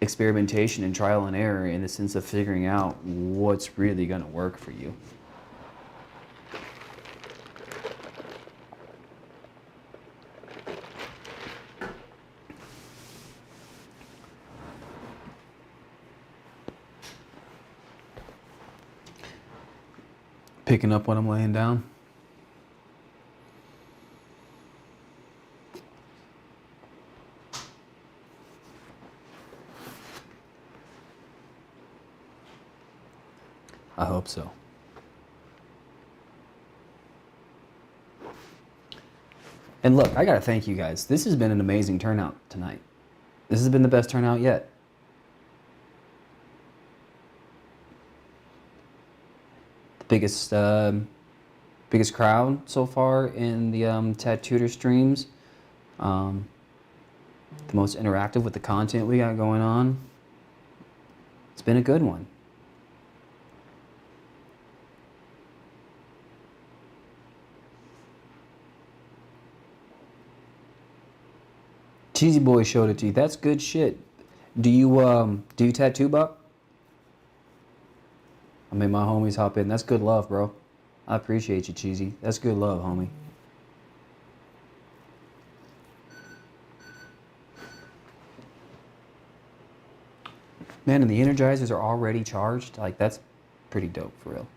experimentation and trial and error in the sense of figuring out what's really going to work for you. Picking up what I'm laying down. I hope so. And look, I gotta thank you guys. This has been an amazing turnout tonight. This has been the best turnout yet. The biggest crowd so far in the Tattooter streams. The most interactive with the content we got going on. It's been a good one. Cheesy Boy showed it to you. That's good shit. Do you tattoo, Buck? I made my homies hop in. That's good love, bro. I appreciate you, Cheesy. That's good love, homie. Man, and the Energizers are already charged. Like, that's pretty dope, for real.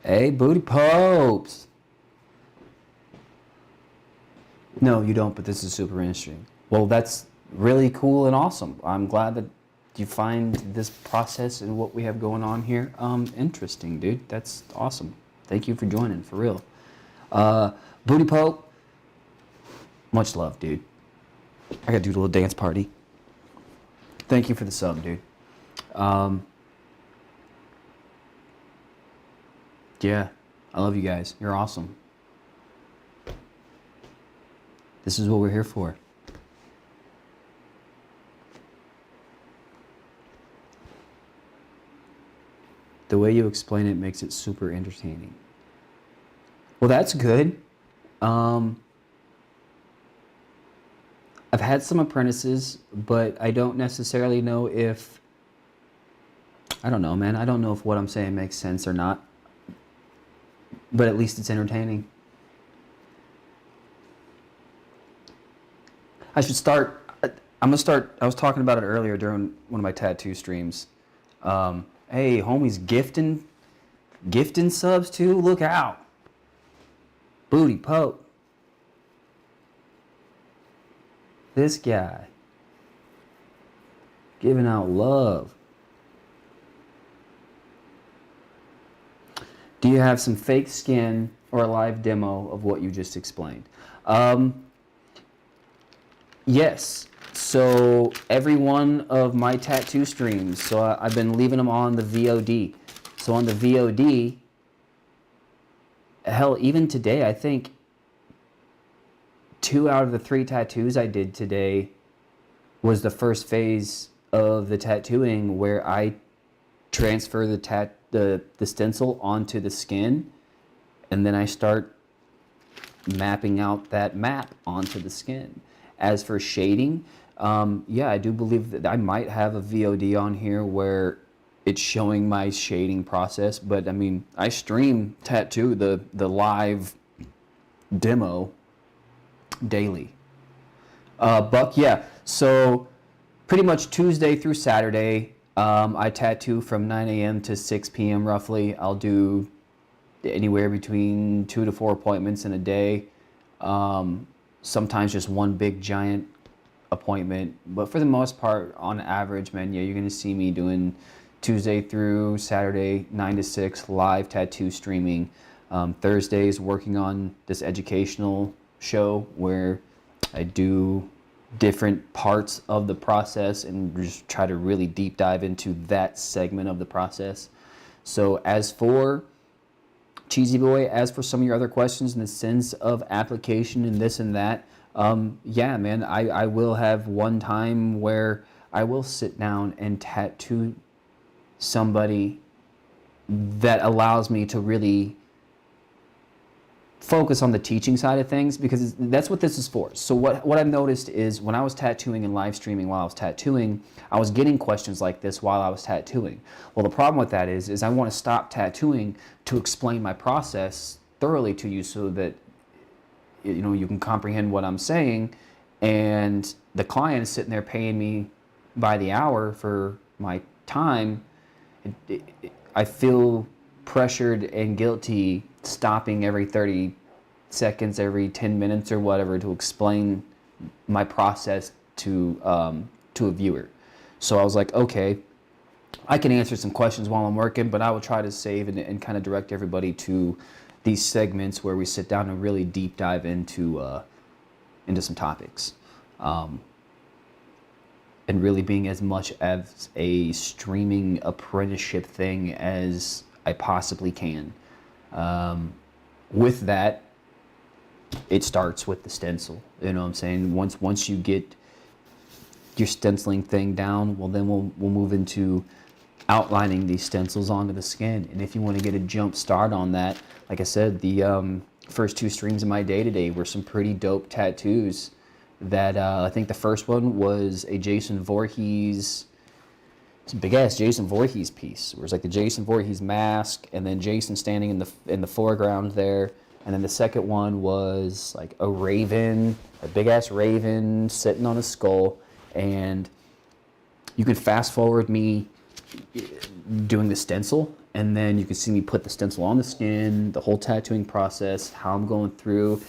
Hey, Booty Popes! No, you don't, but this is super interesting. Well, that's really cool and awesome. I'm glad that you find this process and what we have going on here interesting, dude. That's awesome. Thank you for joining, for real. Booty Pope, much love, dude. I gotta do a little dance party. Thank you for the sub, dude. Yeah, I love you guys. You're awesome. This is what we're here for. The way you explain it makes it super entertaining. Well, that's good. I've had some apprentices, but I don't necessarily know if... I don't know, man. I don't know if what I'm saying makes sense or not. But at least it's entertaining. I should start... I'm going to start... I was talking about it earlier during one of my tattoo streams. Hey, homies gifting subs too? Look out. Booty Pope. This guy. Giving out love. Do you have some fake skin or a live demo of what you just explained? Yes. So every one of my tattoo streams, so I've been leaving them on the VOD. So on the VOD, hell, even today, I think 2 out of the 3 tattoos I did today was the first phase of the tattooing where I transfer the stencil onto the skin, and then I start mapping out that map onto the skin. As for shading, yeah, I do believe that I might have a VOD on here where it's showing my shading process, but I mean, I stream tattoo the live demo daily. Buck, yeah, so pretty much Tuesday through Saturday, I tattoo from 9 a.m. to 6 p.m. roughly. I'll do anywhere between 2 to 4 appointments in a day. Sometimes just one big giant appointment. But for the most part, on average, man, yeah, you're going to see me doing Tuesday through Saturday, 9 to 6, live tattoo streaming. Thursdays, working on this educational show where I do different parts of the process and just try to really deep dive into that segment of the process. So as for Cheesy Boy, as for some of your other questions in the sense of application and this and that, yeah, man, I will have one time where I will sit down and tattoo somebody that allows me to really focus on the teaching side of things, because that's what this is for. So what I've noticed is when I was tattooing and live streaming while I was tattooing, I was getting questions like this while I was tattooing. Well, the problem with that is I want to stop tattooing to explain my process thoroughly to you so that you can comprehend what I'm saying, and the client is sitting there paying me by the hour for my time. I feel pressured and guilty stopping every 30 seconds, every 10 minutes or whatever to explain my process to a viewer. So I was like, okay, I can answer some questions while I'm working, but I will try to save and kind of direct everybody to these segments where we sit down and really deep dive into some topics. And really being as much as a streaming apprenticeship thing as I possibly can. With that, it starts with the stencil. You know what I'm saying? Once you get your stenciling thing down, well, then we'll move into outlining these stencils onto the skin. And if you want to get a jump start on that, like I said, the first 2 streams of my day today were some pretty dope tattoos. That I think the first one was a Jason Voorhees. It's a big ass Jason Voorhees piece. Where it's like the Jason Voorhees mask, and then Jason standing in the foreground there. And then the second one was like a raven, a big ass raven sitting on a skull. And you could fast forward me doing the stencil, and then you can see me put the stencil on the skin, the whole tattooing process, how I'm going through,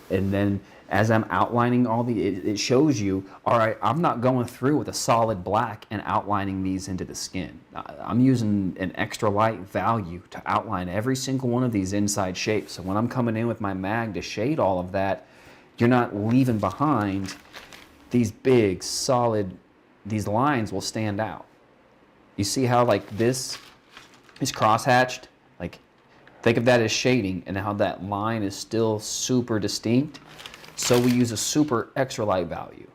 and then as I'm outlining it shows you, all right, I'm not going through with a solid black and outlining these into the skin. I'm using an extra light value to outline every single one of these inside shapes. So when I'm coming in with my mag to shade all of that, you're not leaving behind these big, solid, these lines will stand out. You see how like this is cross-hatched? Like, think of that as shading and how that line is still super distinct. So we use a super extra light value.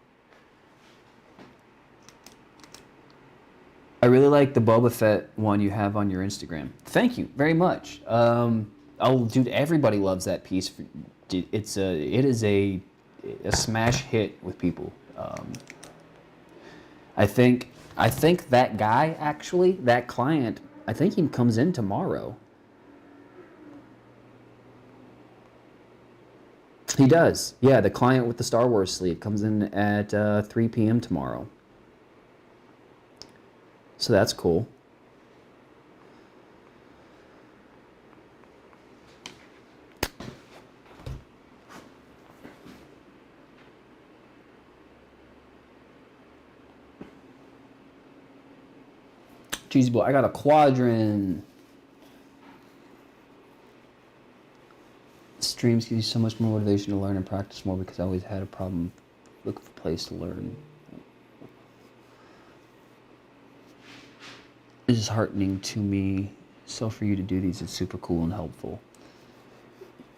I really like the Boba Fett one you have on your Instagram. Thank you very much. Dude, everybody loves that piece. It is a smash hit with people. I think that guy, actually, that client, I think he comes in tomorrow. He does. Yeah, the client with the Star Wars sleeve comes in at 3 p.m. tomorrow. So that's cool. Cheesy boy, I got a quadrant. Streams give you so much more motivation to learn and practice more because I always had a problem looking for a place to learn. It's disheartening to me. So for you to do these, it's super cool and helpful.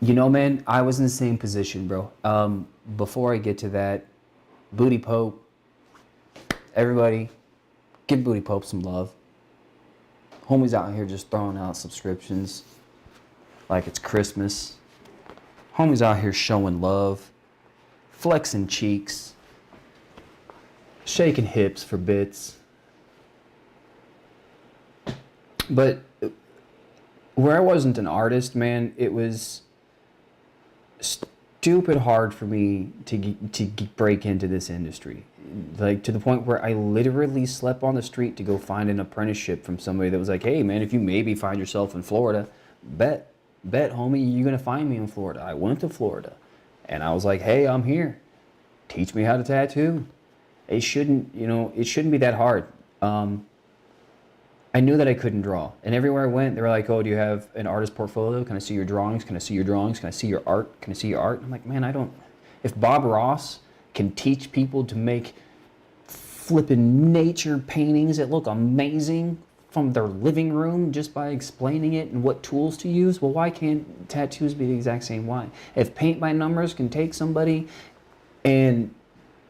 You know, man, I was in the same position, bro. Before I get to that, Booty Pope, everybody, give Booty Pope some love. Homies out here just throwing out subscriptions like it's Christmas. Homies out here showing love, flexing cheeks, shaking hips for bits. But where I wasn't an artist, man, it was stupid hard for me to break into this industry. Like, to the point where I literally slept on the street to go find an apprenticeship from somebody that was like, hey, man, if you maybe find yourself in Florida, bet, homie, you're going to find me in Florida. I went to Florida, and I was like, hey, I'm here. Teach me how to tattoo. It shouldn't be that hard. I knew that I couldn't draw. And everywhere I went, they were like, oh, do you have an artist portfolio? Can I see your drawings? Can I see your drawings? Can I see your art? Can I see your art? I'm like, man, I don't. If Bob Ross can teach people to make flippin' nature paintings that look amazing from their living room just by explaining it and what tools to use, well, why can't tattoos be the exact same way? If paint by numbers can take somebody and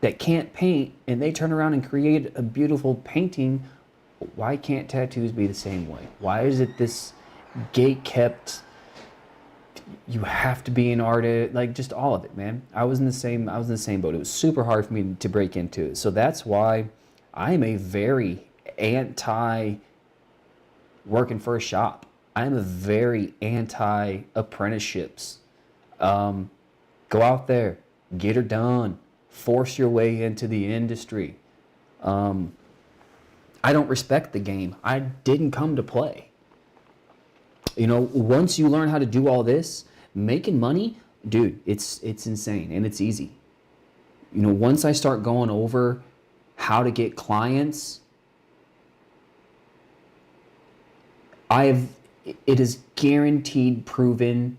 that can't paint and they turn around and create a beautiful painting, why can't tattoos be the same way? Why is it this gate kept? You have to be an artist, like just all of it, man. I was in the same boat. It was super hard for me to break into it. So that's why I'm a very anti working for a shop. I'm a very anti apprenticeships. Go out there, get her done, force your way into the industry. I don't respect the game. I didn't come to play. You know, once you learn how to do all this, making money, dude, it's insane and it's easy. You know, once I start going over how to get clients, it is guaranteed proven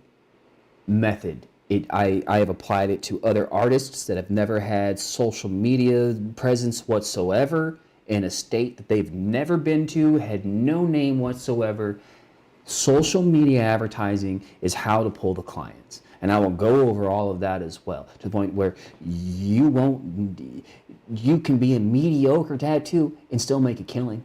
method. I have applied it to other artists that have never had social media presence whatsoever, in a state that they've never been to, had no name whatsoever. Social media advertising is how to pull the clients. And I will go over all of that as well, to the point where you can be a mediocre tattoo and still make a killing.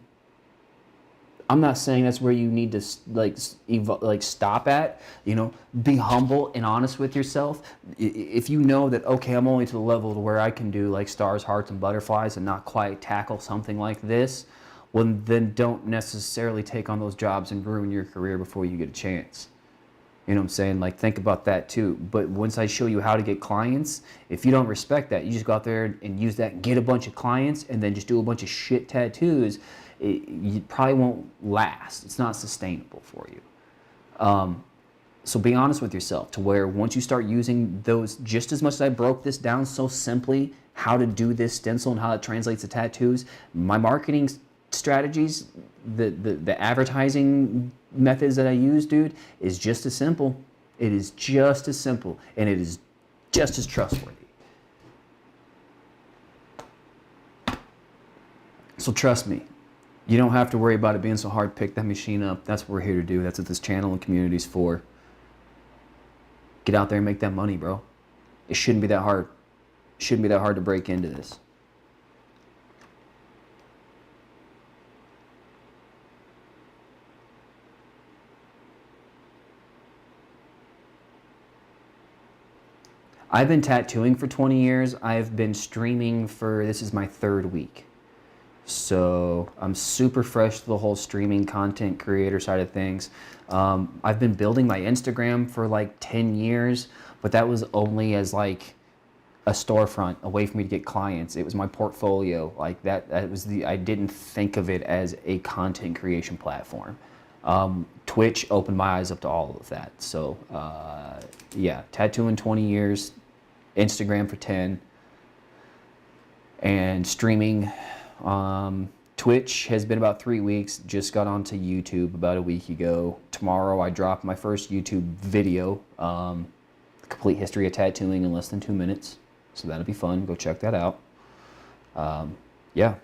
I'm not saying that's where you need to stop at. You know, be humble and honest with yourself. If you know that, okay, I'm only to the level to where I can do like stars, hearts, and butterflies and not quite tackle something like this, well, then don't necessarily take on those jobs and ruin your career before you get a chance. You know what I'm saying? Like, think about that too. But once I show you how to get clients, if you don't respect that, you just go out there and use that and get a bunch of clients and then just do a bunch of shit tattoos, you probably won't last. It's not sustainable for you. So be honest with yourself, to where once you start using those, just as much as I broke this down so simply, how to do this stencil and how it translates to tattoos, my marketing strategies, the advertising methods that I use, dude, is just as simple. It is just as simple, and it is just as trustworthy. So trust me. You don't have to worry about it being so hard. Pick that machine up. That's what we're here to do. That's what this channel and community is for. Get out there and make that money, bro. It shouldn't be that hard. It shouldn't be that hard to break into this. I've been tattooing for 20 years. I've been streaming this is my 3rd week. So I'm super fresh to the whole streaming content creator side of things. I've been building my Instagram for like 10 years, but that was only as like a storefront, a way for me to get clients. It was my portfolio. Like that was I didn't think of it as a content creation platform. Twitch opened my eyes up to all of that. So yeah, tattooing 20 years, Instagram for 10, and streaming 12 Twitch has been about 3 weeks. Just got onto YouTube about a week ago. Tomorrow I drop my first YouTube video. Complete history of tattooing in less than 2 minutes. So that'll be fun. Go check that out. Yeah.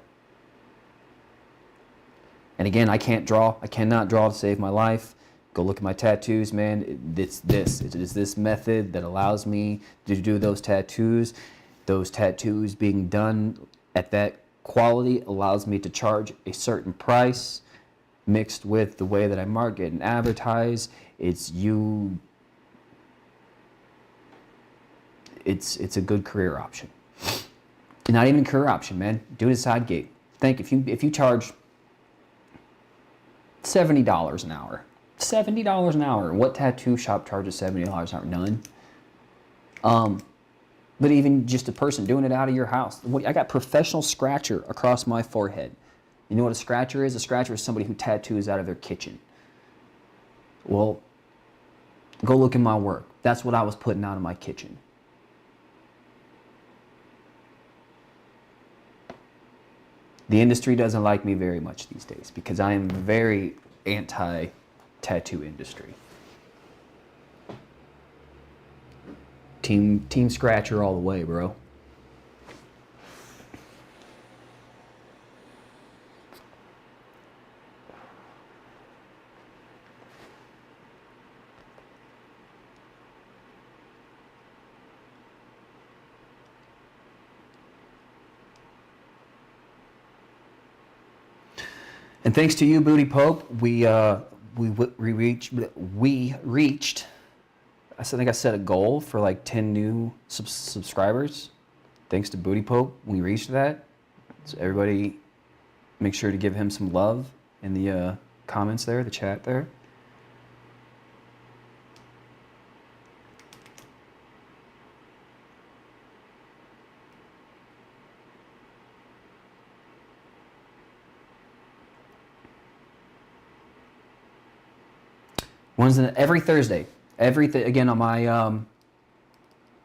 And again, I can't draw. I cannot draw to save my life. Go look at my tattoos, man. It is this method that allows me to do those tattoos. Those tattoos being done at that quality allows me to charge a certain price, mixed with the way that I market and advertise. It's a good career option. Not even a career option, man. Do it as a side gig. Think if you charge $70 an hour. $70 an hour. What tattoo shop charges $70 an hour? None. But even just a person doing it out of your house. I got professional scratcher across my forehead. You know what a scratcher is? A scratcher is somebody who tattoos out of their kitchen. Well, go look in my work. That's what I was putting out of my kitchen. The industry doesn't like me very much these days because I am very anti-tattoo industry. Team Scratcher all the way, bro. And thanks to you, Booty Pope, we reached. I think I set a goal for like 10 new subscribers. Thanks to Booty Pope, we reached that. So everybody, make sure to give him some love in the comments there, the chat there. Every Thursday. Again, on my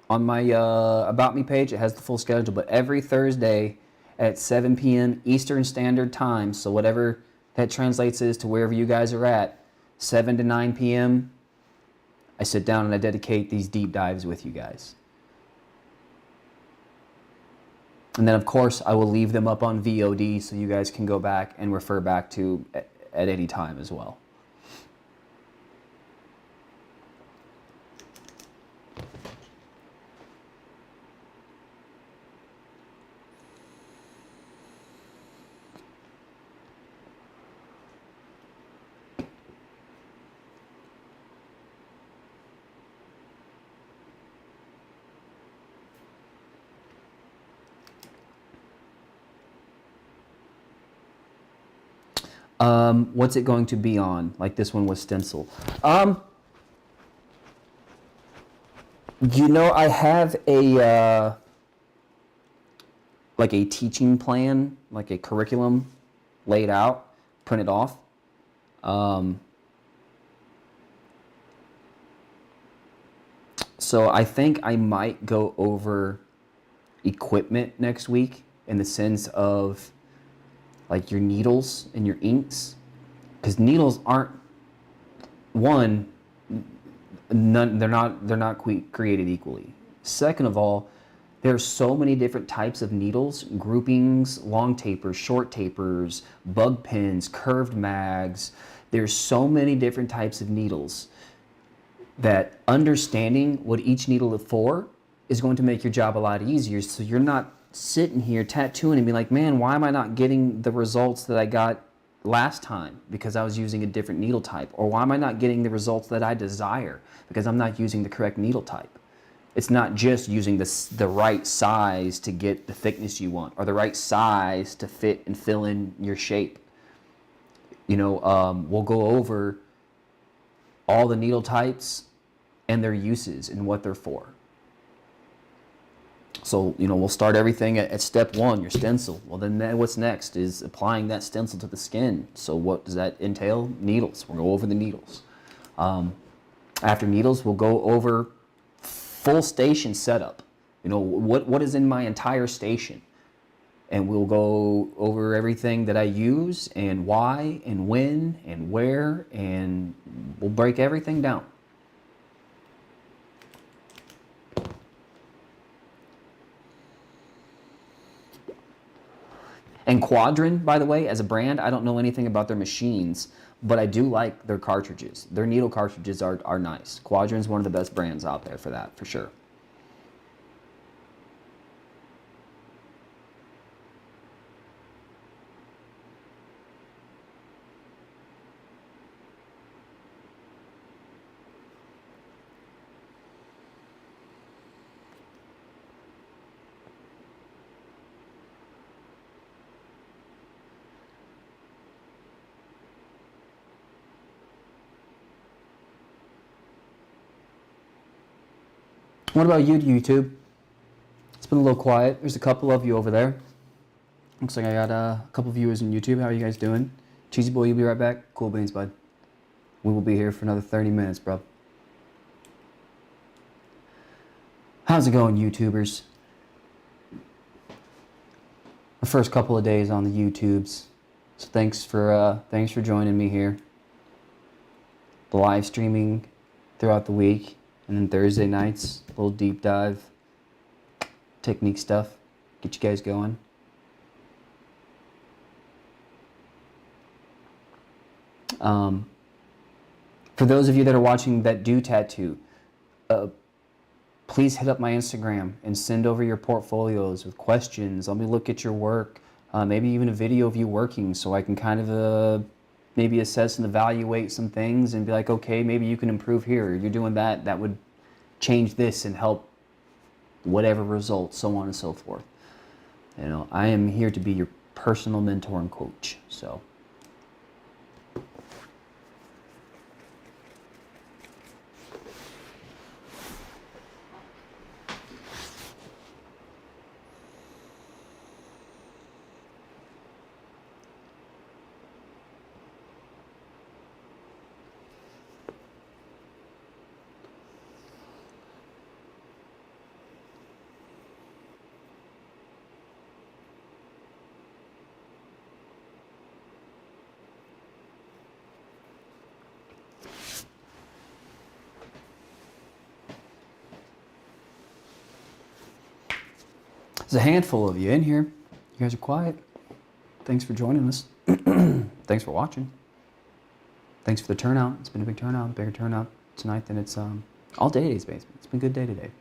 About Me page, it has the full schedule, but every Thursday at 7 p.m. Eastern Standard Time, so whatever that translates is to wherever you guys are at, 7 to 9 p.m., I sit down and I dedicate these deep dives with you guys. And then, of course, I will leave them up on VOD so you guys can go back and refer back to at any time as well. What's it going to be on? Like this one was stencil. You know, I have a like a teaching plan, like a curriculum laid out, printed off. So I think I might go over equipment next week in the sense of like your needles and your inks, because needles aren't they're not created equally. Second of all, there's so many different types of needles, groupings, long tapers, short tapers, bug pins, curved mags. There's so many different types of needles that understanding what each needle is for is going to make your job a lot easier, so you're not sitting here tattooing and be like, man, why am I not getting the results that I got last time because I was using a different needle type? Or why am I not getting the results that I desire because I'm not using the correct needle type? It's not just using the right size to get the thickness you want or the right size to fit and fill in your shape. You know, we'll go over all the needle types and their uses and what they're for. So, you know, we'll start everything at step one, your stencil. Well, then what's next is applying that stencil to the skin. So what does that entail? Needles. We'll go over the needles. After needles, we'll go over full station setup. You know, what is in my entire station? and we'll go over everything that I use and why and when and where, and we'll break everything down. And Quadrant, by the way, as a brand, I don't know anything about their machines, but I do like their cartridges. Their needle cartridges are nice. Quadrant's one of the best brands out there for that, for sure. What about you, YouTube? It's been a little quiet. There's a couple of you over there. Looks like I got a couple viewers on YouTube. How are you guys doing? Cheesy Boy, you'll be right back. Cool beans, bud. We will be here for another 30 minutes, bro. How's it going, YouTubers? The first couple of days on the YouTubes. So thanks for joining me here. The live streaming throughout the week, and then Thursday nights, a little deep dive, technique stuff. Get you guys going. For those of you that are watching that do tattoo, please hit up my Instagram and send over your portfolios with questions. Let me look at your work, maybe even a video of you working, so I can kind of maybe assess and evaluate some things and be like, okay, maybe you can improve here. You're doing that. That would change this and help whatever results, so on and so forth. You know, I am here to be your personal mentor and coach. So. There's a handful of you in here. You guys are quiet. Thanks for joining us. Thanks for watching. Thanks for the turnout. It's been a big turnout, bigger turnout tonight than it's all day today's basement. It's been a good day today.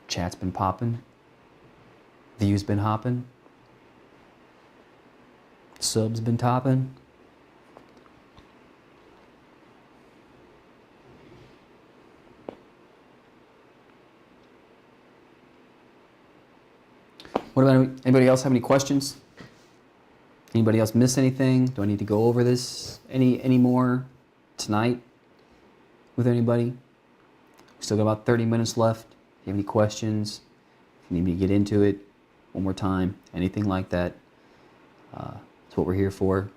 Chat's been popping. Views been hopping. Subs been topping. What about anybody else have any questions? Anybody else miss anything? Do I need to go over this any more tonight with anybody? We still got about 30 minutes left. If you have any questions, if you need me to get into it one more time, anything like that, that's what we're here for.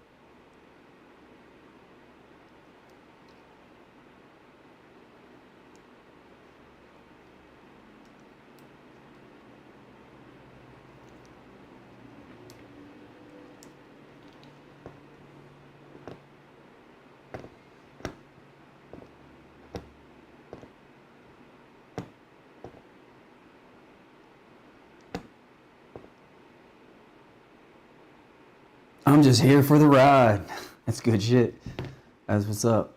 I'm just here for the ride. That's good shit. That's what's up.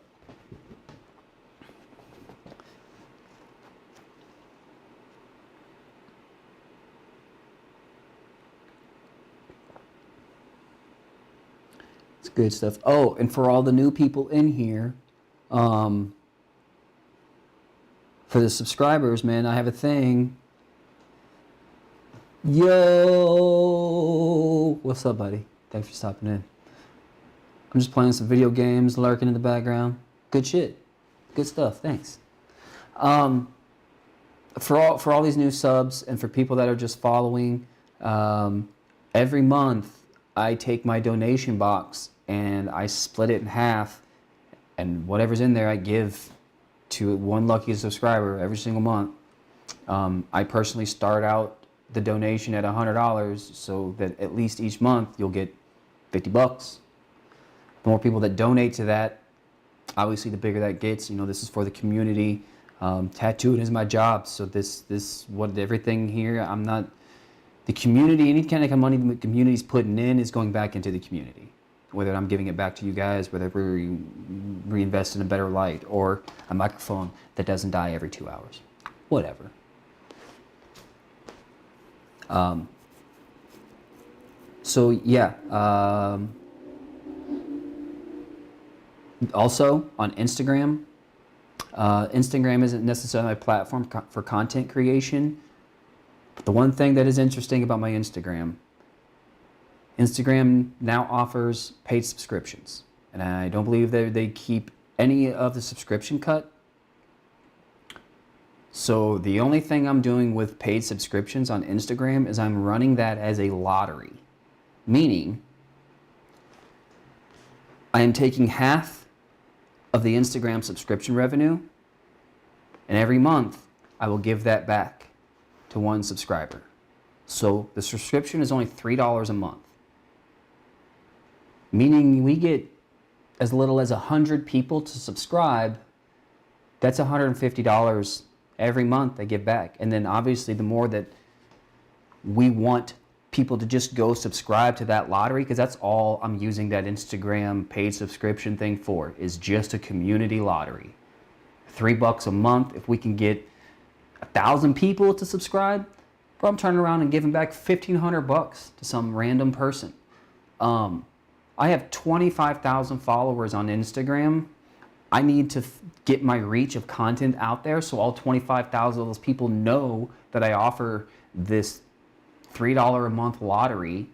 It's good stuff. Oh, and for all the new people in here, for the subscribers, man, I have a thing. Yo! What's up, buddy? Thanks for stopping in. I'm just playing some video games, lurking in the background. Good shit. Good stuff. Thanks. For all these new subs and for people that are just following, every month I take my donation box and I split it in half, and whatever's in there I give to one lucky subscriber every single month. I personally start out the donation at $100 so that at least each month you'll get $50. The more people that donate to that, obviously the bigger that gets. You know, this is for the community. Tattooing is my job, so this what everything here. I'm not the community. Any kind of money the community's putting in is going back into the community. Whether I'm giving it back to you guys, whether we reinvest in a better light, or a microphone that doesn't die every 2 hours, whatever. So yeah. Also on Instagram. Instagram isn't necessarily a platform for content creation, but the one thing that is interesting about my Instagram now offers paid subscriptions, and I don't believe that they keep any of the subscription cut. So the only thing I'm doing with paid subscriptions on Instagram is I'm running that as a lottery, meaning I am taking half of the Instagram subscription revenue, and every month I will give that back to one subscriber. So the subscription is only $3 a month, meaning we get as little as 100 people to subscribe. That's $150 every month I give back. And then obviously the more that we want people to just go subscribe to that lottery, because that's all I'm using that Instagram paid subscription thing for, is just a community lottery. $3 a month. If we can get 1,000 people to subscribe, bro, I'm turning around and giving back $1,500 to some random person. I have 25,000 followers on Instagram. I need to get my reach of content out there so all 25,000 of those people know that I offer this $3 a month lottery.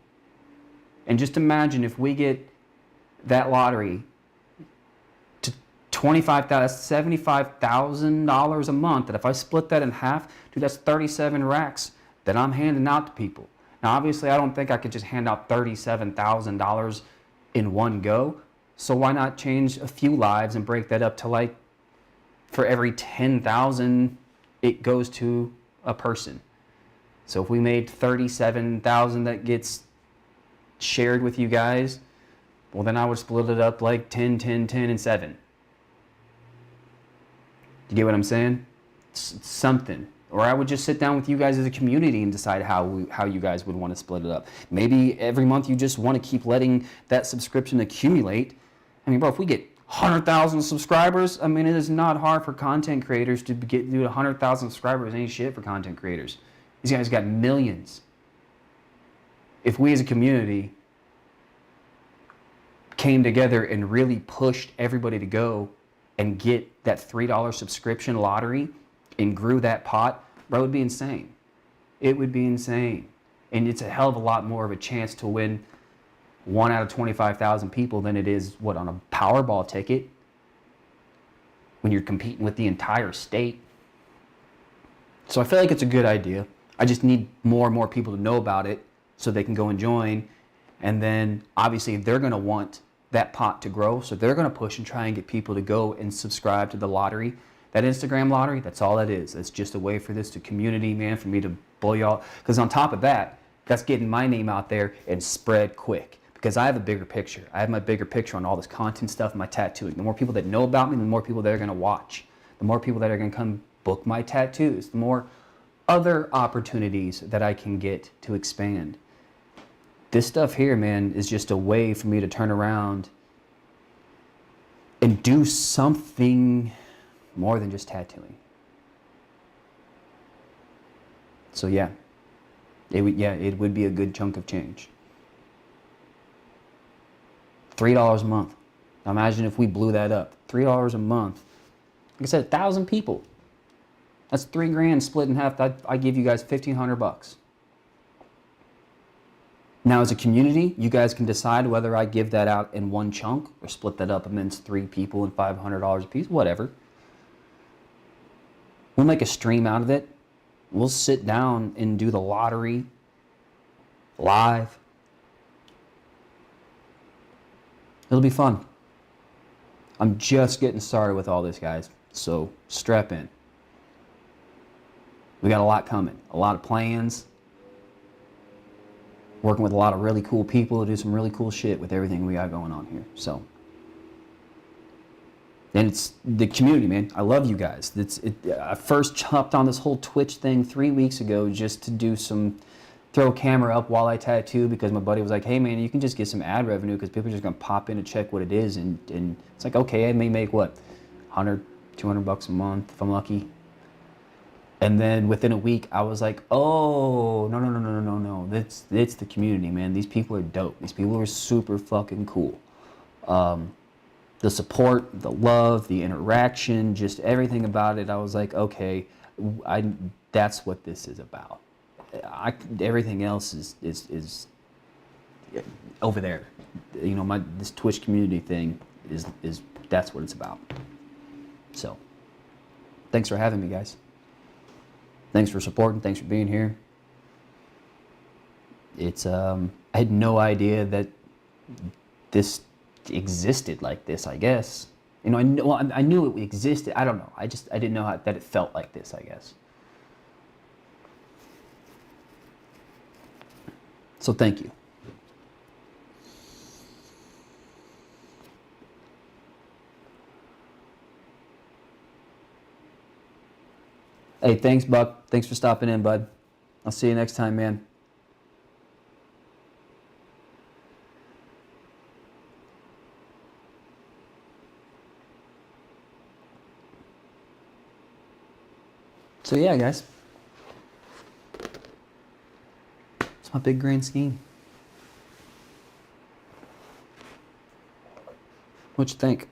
And just imagine if we get that lottery to 25,000, that's $75,000 a month. That if I split that in half, dude, that's 37 racks that I'm handing out to people. Now, obviously, I don't think I could just hand out $37,000 in one go. So why not change a few lives and break that up to, like, for every 10,000, it goes to a person. So if we made 37,000 that gets shared with you guys, well, then I would split it up like 10, 10, 10, and 7. You get what I'm saying? Something. Or I would just sit down with you guys as a community and decide how you guys would want to split it up. Maybe every month you just want to keep letting that subscription accumulate. I mean, bro, if we get 100,000 subscribers, I mean, it is not hard for content creators to do 100,000 subscribers. Ain't shit for content creators. These guys got millions. If we as a community came together and really pushed everybody to go and get that $3 subscription lottery and grew that pot, bro, it would be insane. It would be insane. And it's a hell of a lot more of a chance to win 1 out of 25,000 people than it is, on a Powerball ticket when you're competing with the entire state. So I feel like it's a good idea. I just need more and more people to know about it so they can go and join. And then obviously they're going to want that pot to grow. So they're going to push and try and get people to go and subscribe to the lottery. That Instagram lottery, that's all that is. It's just a way for this to community, man, for me to blow y'all. Because on top of that, that's getting my name out there and spread quick. Because I have a bigger picture. I have my bigger picture on all this content stuff, my tattooing. The more people that know about me, the more people that are going to watch. The more people that are going to come book my tattoos. The more other opportunities that I can get to expand. This stuff here, man, is just a way for me to turn around and do something more than just tattooing. So yeah, it would be a good chunk of change. $3 a month. Now imagine if we blew that up. $3 a month. Like I said, 1,000 people. That's $3,000 split in half. I give you guys $1,500. Now as a community, you guys can decide whether I give that out in one chunk or split that up amongst 3 people and $500 a piece, whatever. We'll make a stream out of it. We'll sit down and do the lottery live. It'll be fun. I'm just getting started with all this, guys. So strap in. We got a lot coming, a lot of plans, working with a lot of really cool people to do some really cool shit with everything we got going on here. So, and it's the community, man. I love you guys. I first hopped on this whole Twitch thing 3 weeks ago just to do throw a camera up while I tattoo, because my buddy was like, hey man, you can just get some ad revenue because people are just gonna pop in and check what it is, and it's like, okay, I may make what, 100, 200 bucks a month if I'm lucky. And then within a week, I was like, oh, no. It's the community, man. These people are dope. These people are super fucking cool. The support, the love, the interaction, just everything about it. I was like, okay, that's what this is about. Everything else is over there. You know, this Twitch community thing is that's what it's about. So, thanks for having me, guys. Thanks for supporting. Thanks for being here. It's I had no idea that this existed like this, I guess. You know, I knew it existed. I don't know. I didn't know that it felt like this, I guess. So thank you. Hey, thanks, Buck. Thanks for stopping in, bud. I'll see you next time, man. So yeah, guys. It's my big grand scheme. What you think?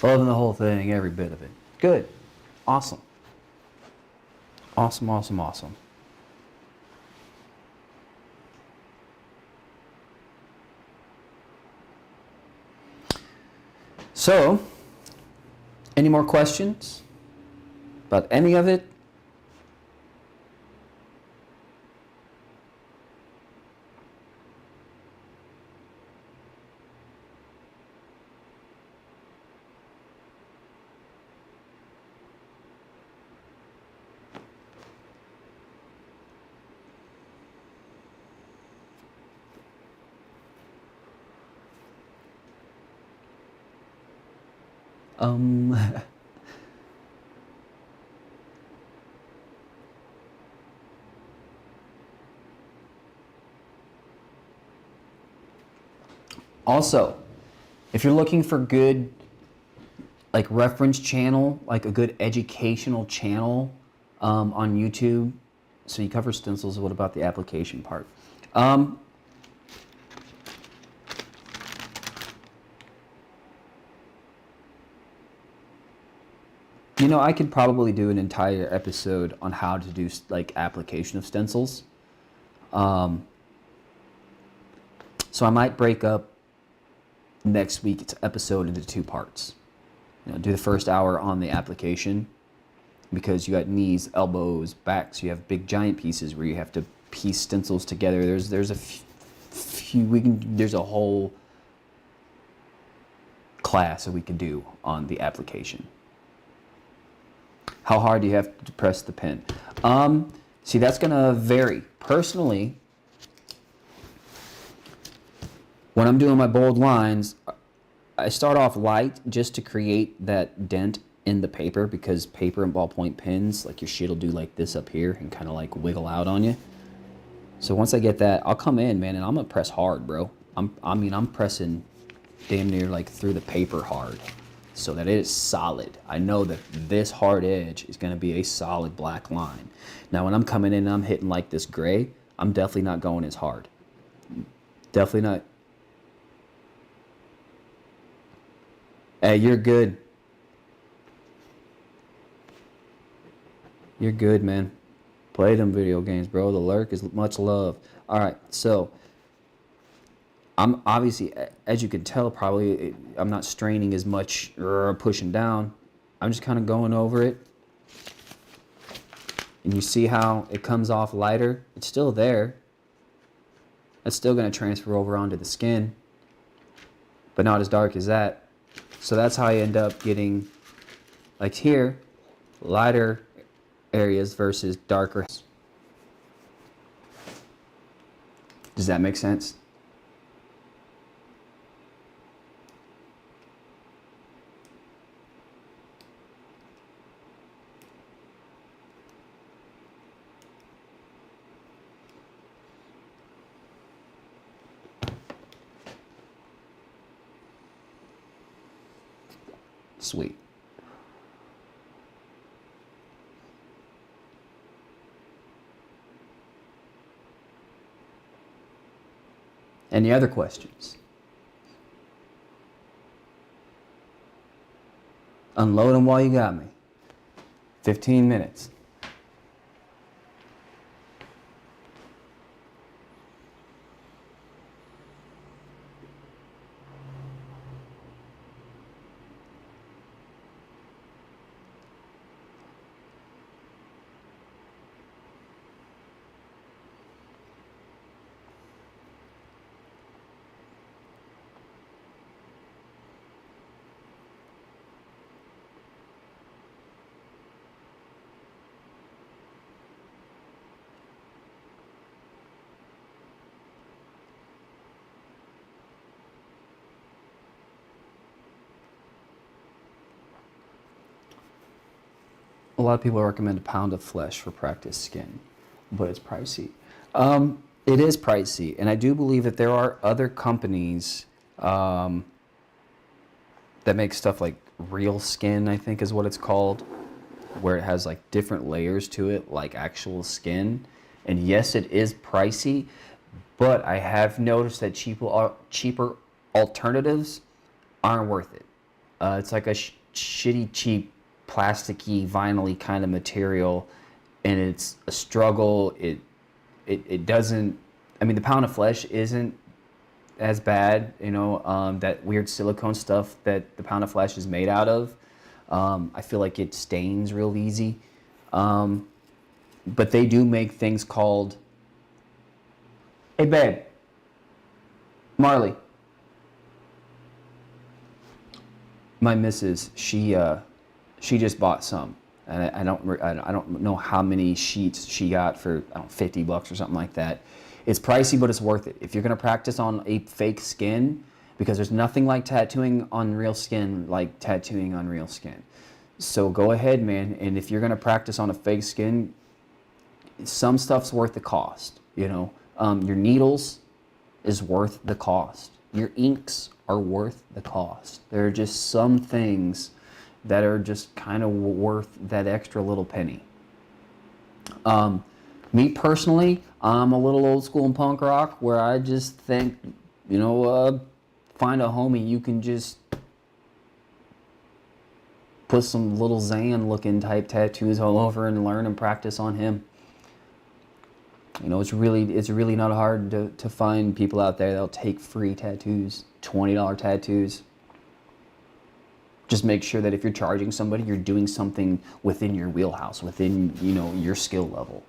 Loving the whole thing, every bit of it. Good. Awesome. Awesome, awesome, awesome. So, any more questions about any of it? Also, if you're looking for good, like, reference channel, like a good educational channel on YouTube, so you cover stencils, what about the application part? You know, I could probably do an entire episode on how to do, like, application of stencils. So I might break up next week's episode into 2 parts. You know, do the first hour on the application, because you got knees, elbows, backs. You have big giant pieces where you have to piece stencils together. There's a few there's a whole class that we could do on the application. How hard do you have to press the pen? See, that's gonna vary. Personally, when I'm doing my bold lines, I start off light just to create that dent in the paper, because paper and ballpoint pens, like, your shit will do like this up here and kind of like wiggle out on you. So once I get that, I'll come in, man, and I'm gonna press hard, bro. I'm pressing damn near like through the paper hard, so that it is solid. I know that this hard edge is gonna be a solid black line. Now when I'm coming in and I'm hitting like this gray, I'm definitely not going as hard. Definitely not. Hey, you're good. You're good, man. Play them video games, bro. The lurk is much love. All right, so I'm obviously, as you can tell, probably I'm not straining as much or pushing down. I'm just kind of going over it. And you see how it comes off lighter? It's still there. It's still going to transfer over onto the skin, but not as dark as that. So that's how I end up getting, like here, lighter areas versus darker. Does that make sense? Sweet. Any other questions? Unload them while you got me. 15 minutes. A lot of people recommend a pound of flesh for practice skin, but it's pricey. It is pricey, and I do believe that there are other companies that make stuff like real skin, I think is what it's called, where it has like different layers to it, like actual skin. And yes, it is pricey, but I have noticed that cheaper alternatives aren't worth it. It's like a shitty, cheap, plasticky, vinyl-y kind of material, and it's a struggle. It doesn't, I mean, the pound of flesh isn't as bad, you know, that weird silicone stuff that the pound of flesh is made out of. I feel like it stains real easy. But they do make things called, hey babe, Marley, my missus, she just bought some, and I don't know how many sheets she got for, I don't know, $50 or something like that. It's pricey, but it's worth it. If you're gonna practice on a fake skin, because there's nothing like tattooing on real skin like tattooing on real skin. So go ahead, man, and if you're gonna practice on a fake skin, some stuff's worth the cost, you know. Your needles is worth the cost. Your inks are worth the cost. There are just some things that are just kind of worth that extra little penny. Me personally, I'm a little old school in punk rock, where I just think, you know, find a homie you can just put some little Zan looking type tattoos all over and learn and practice on him. You know, it's really not hard to find people out there that'll take free tattoos, $20 tattoos. Just make sure that if you're charging somebody, you're doing something within your wheelhouse, within, you know, your skill level.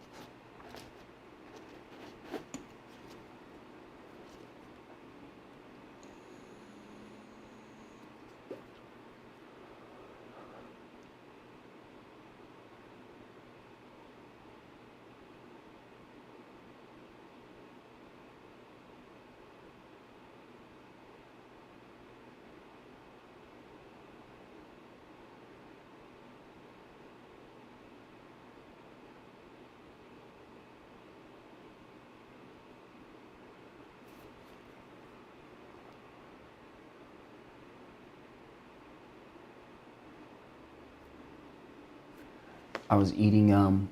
I was eating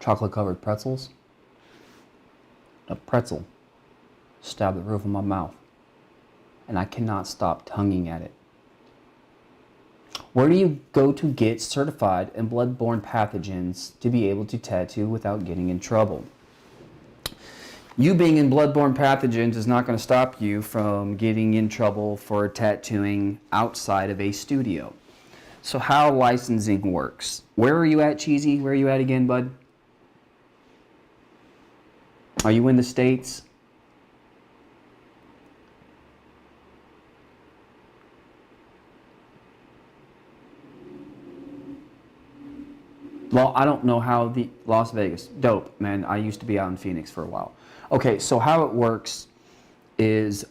chocolate-covered pretzels. A pretzel stabbed the roof of my mouth, and I cannot stop tonguing at it. Where do you go to get certified in bloodborne pathogens to be able to tattoo without getting in trouble? You being in bloodborne pathogens is not going to stop you from getting in trouble for tattooing outside of a studio. So how licensing works. Where are you at, Cheesy? Where are you at again, bud? Are you in the States? Well, I don't know how the Las Vegas. Dope, man. I used to be out in Phoenix for a while. Okay, so how it works is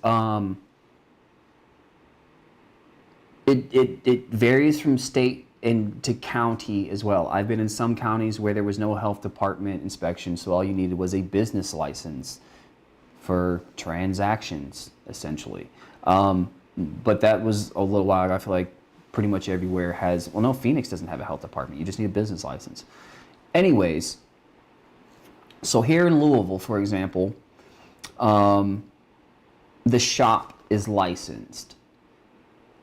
it varies from state and to county as well. I've been in some counties where there was no health department inspection, so all you needed was a business license for transactions, essentially. But that was a little while ago. I feel like pretty much everywhere has, well, no, Phoenix doesn't have a health department. You just need a business license. Anyways, so here in Louisville, for example, the shop is licensed.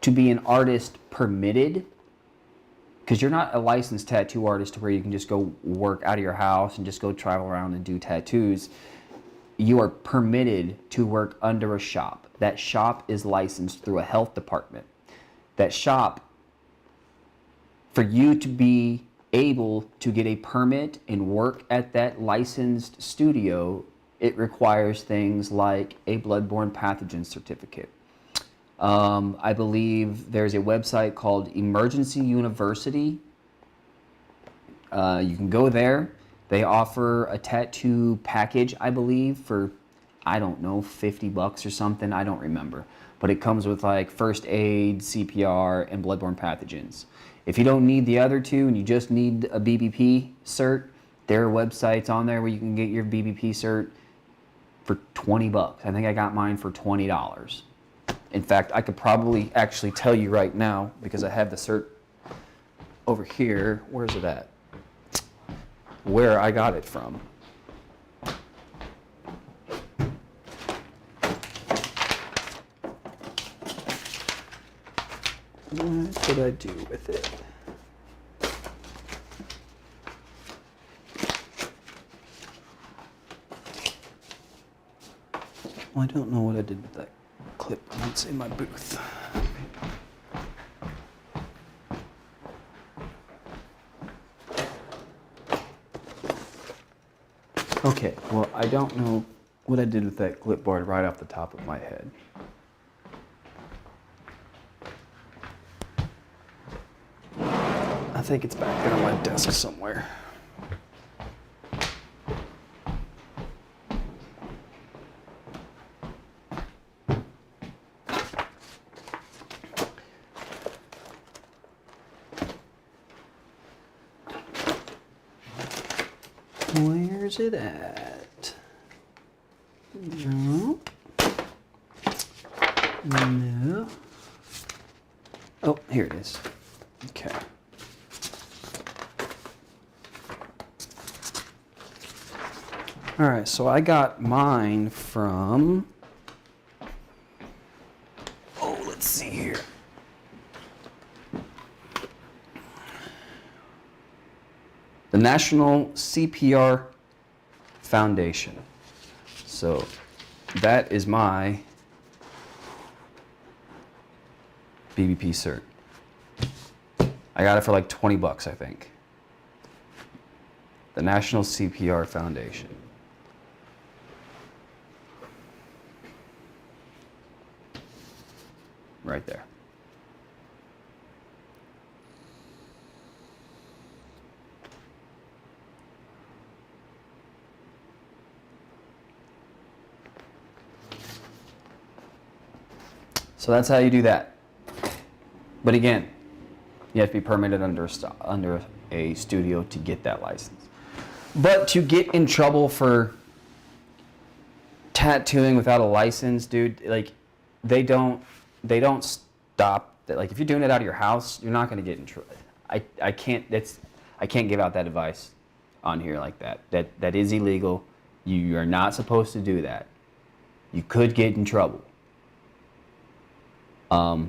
To be an artist permitted, because you're not a licensed tattoo artist where you can just go work out of your house and just go travel around and do tattoos. You are permitted to work under a shop. That shop is licensed through a health department. That shop, for you to be able to get a permit and work at that licensed studio, it requires things like a bloodborne pathogen certificate. I believe there's a website called Emergency University. You can go there. They offer a tattoo package, I believe, for, I don't know, $50 or something. I don't remember. But it comes with like first aid, CPR, and bloodborne pathogens. If you don't need the other two and you just need a BBP cert, there are websites on there where you can get your BBP cert for $20. I think I got mine for $20. In fact, I could probably actually tell you right now because I have the cert over here. Where's it at? Where I got it from. What did I do with it? Well, I don't know what I did with that clip. It's in my booth. Okay, well, I don't know what I did with that clipboard right off the top of my head. I think it's back there on my desk somewhere. Where's it at? No. No. Oh, here it is. Okay. All right, so I got mine from, oh, let's see here. The National CPR Foundation. So that is my BBP cert. I got it for like $20, I think. The National CPR Foundation. Right there. So that's how you do that. But again, you have to be permitted under a studio to get that license. But to get in trouble for tattooing without a license, dude, like they don't stop that. Like if you're doing it out of your house, you're not going to get in trouble. I can't give out that advice on here like that. That is illegal. You are not supposed to do that. You could get in trouble. How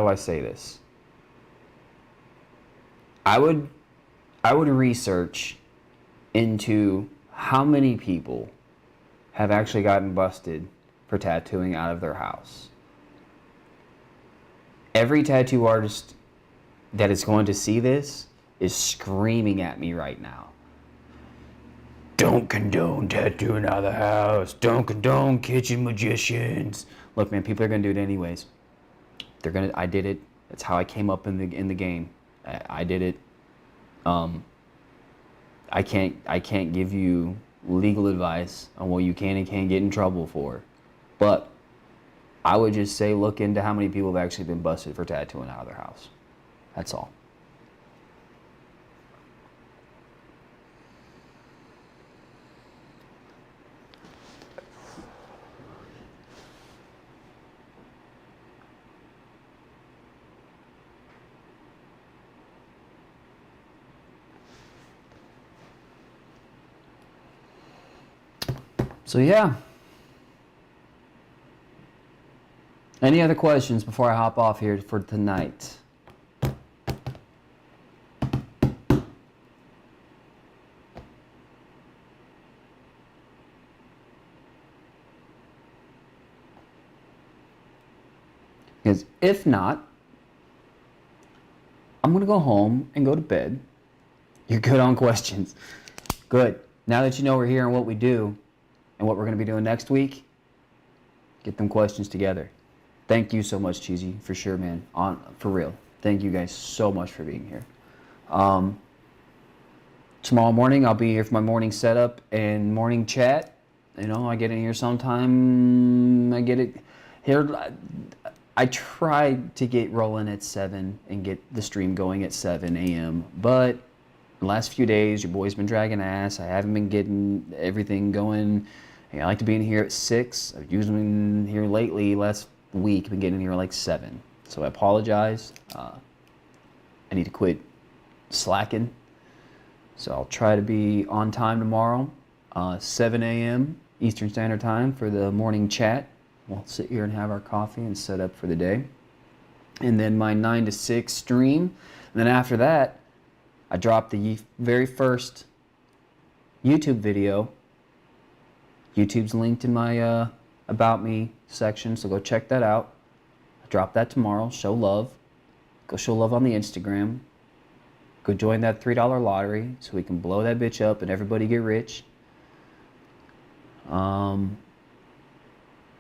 do I say this? I would research into how many people have actually gotten busted for tattooing out of their house. Every tattoo artist that is going to see this is screaming at me right now. Don't condone tattooing out of the house. Don't condone kitchen magicians. Look, man, people are gonna do it anyways. I did it. That's how I came up in the game. I did it. I can't give you legal advice on what you can and can't get in trouble for, but I would just say look into how many people have actually been busted for tattooing out of their house. That's all. So yeah. Any other questions before I hop off here for tonight? Because if not, I'm going to go home and go to bed. You're good on questions. Good. Now that you know we're here and what we do and what we're going to be doing next week, get them questions together. Thank you so much, Cheesy, for sure, man. For real. Thank you guys so much for being here. Tomorrow morning, I'll be here for my morning setup and morning chat. You know, I get in here sometime. I get it here. I tried to get rolling at 7 and get the stream going at 7 a.m. But the last few days, your boy's been dragging ass. I haven't been getting everything going. I like to be in here at 6. I've usually been here lately, last week, I've been getting in here like 7. So I apologize. I need to quit slacking. So I'll try to be on time tomorrow, 7 a.m. Eastern Standard Time for the morning chat. We'll sit here and have our coffee and set up for the day. And then my 9 to 6 stream. And then after that, I dropped the very first YouTube video. YouTube's linked in my About Me section, so go check that out. I drop that tomorrow. Show love. Go show love on the Instagram. Go join that $3 lottery so we can blow that bitch up and everybody get rich.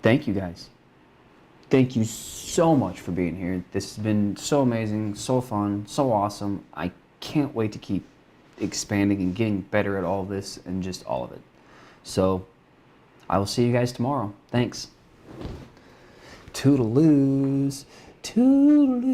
Thank you guys. Thank you so much for being here. This has been so amazing, so fun, so awesome. I can't wait to keep expanding and getting better at all of this and just all of it. So I will see you guys tomorrow. Thanks. Toodaloos. Toodaloo.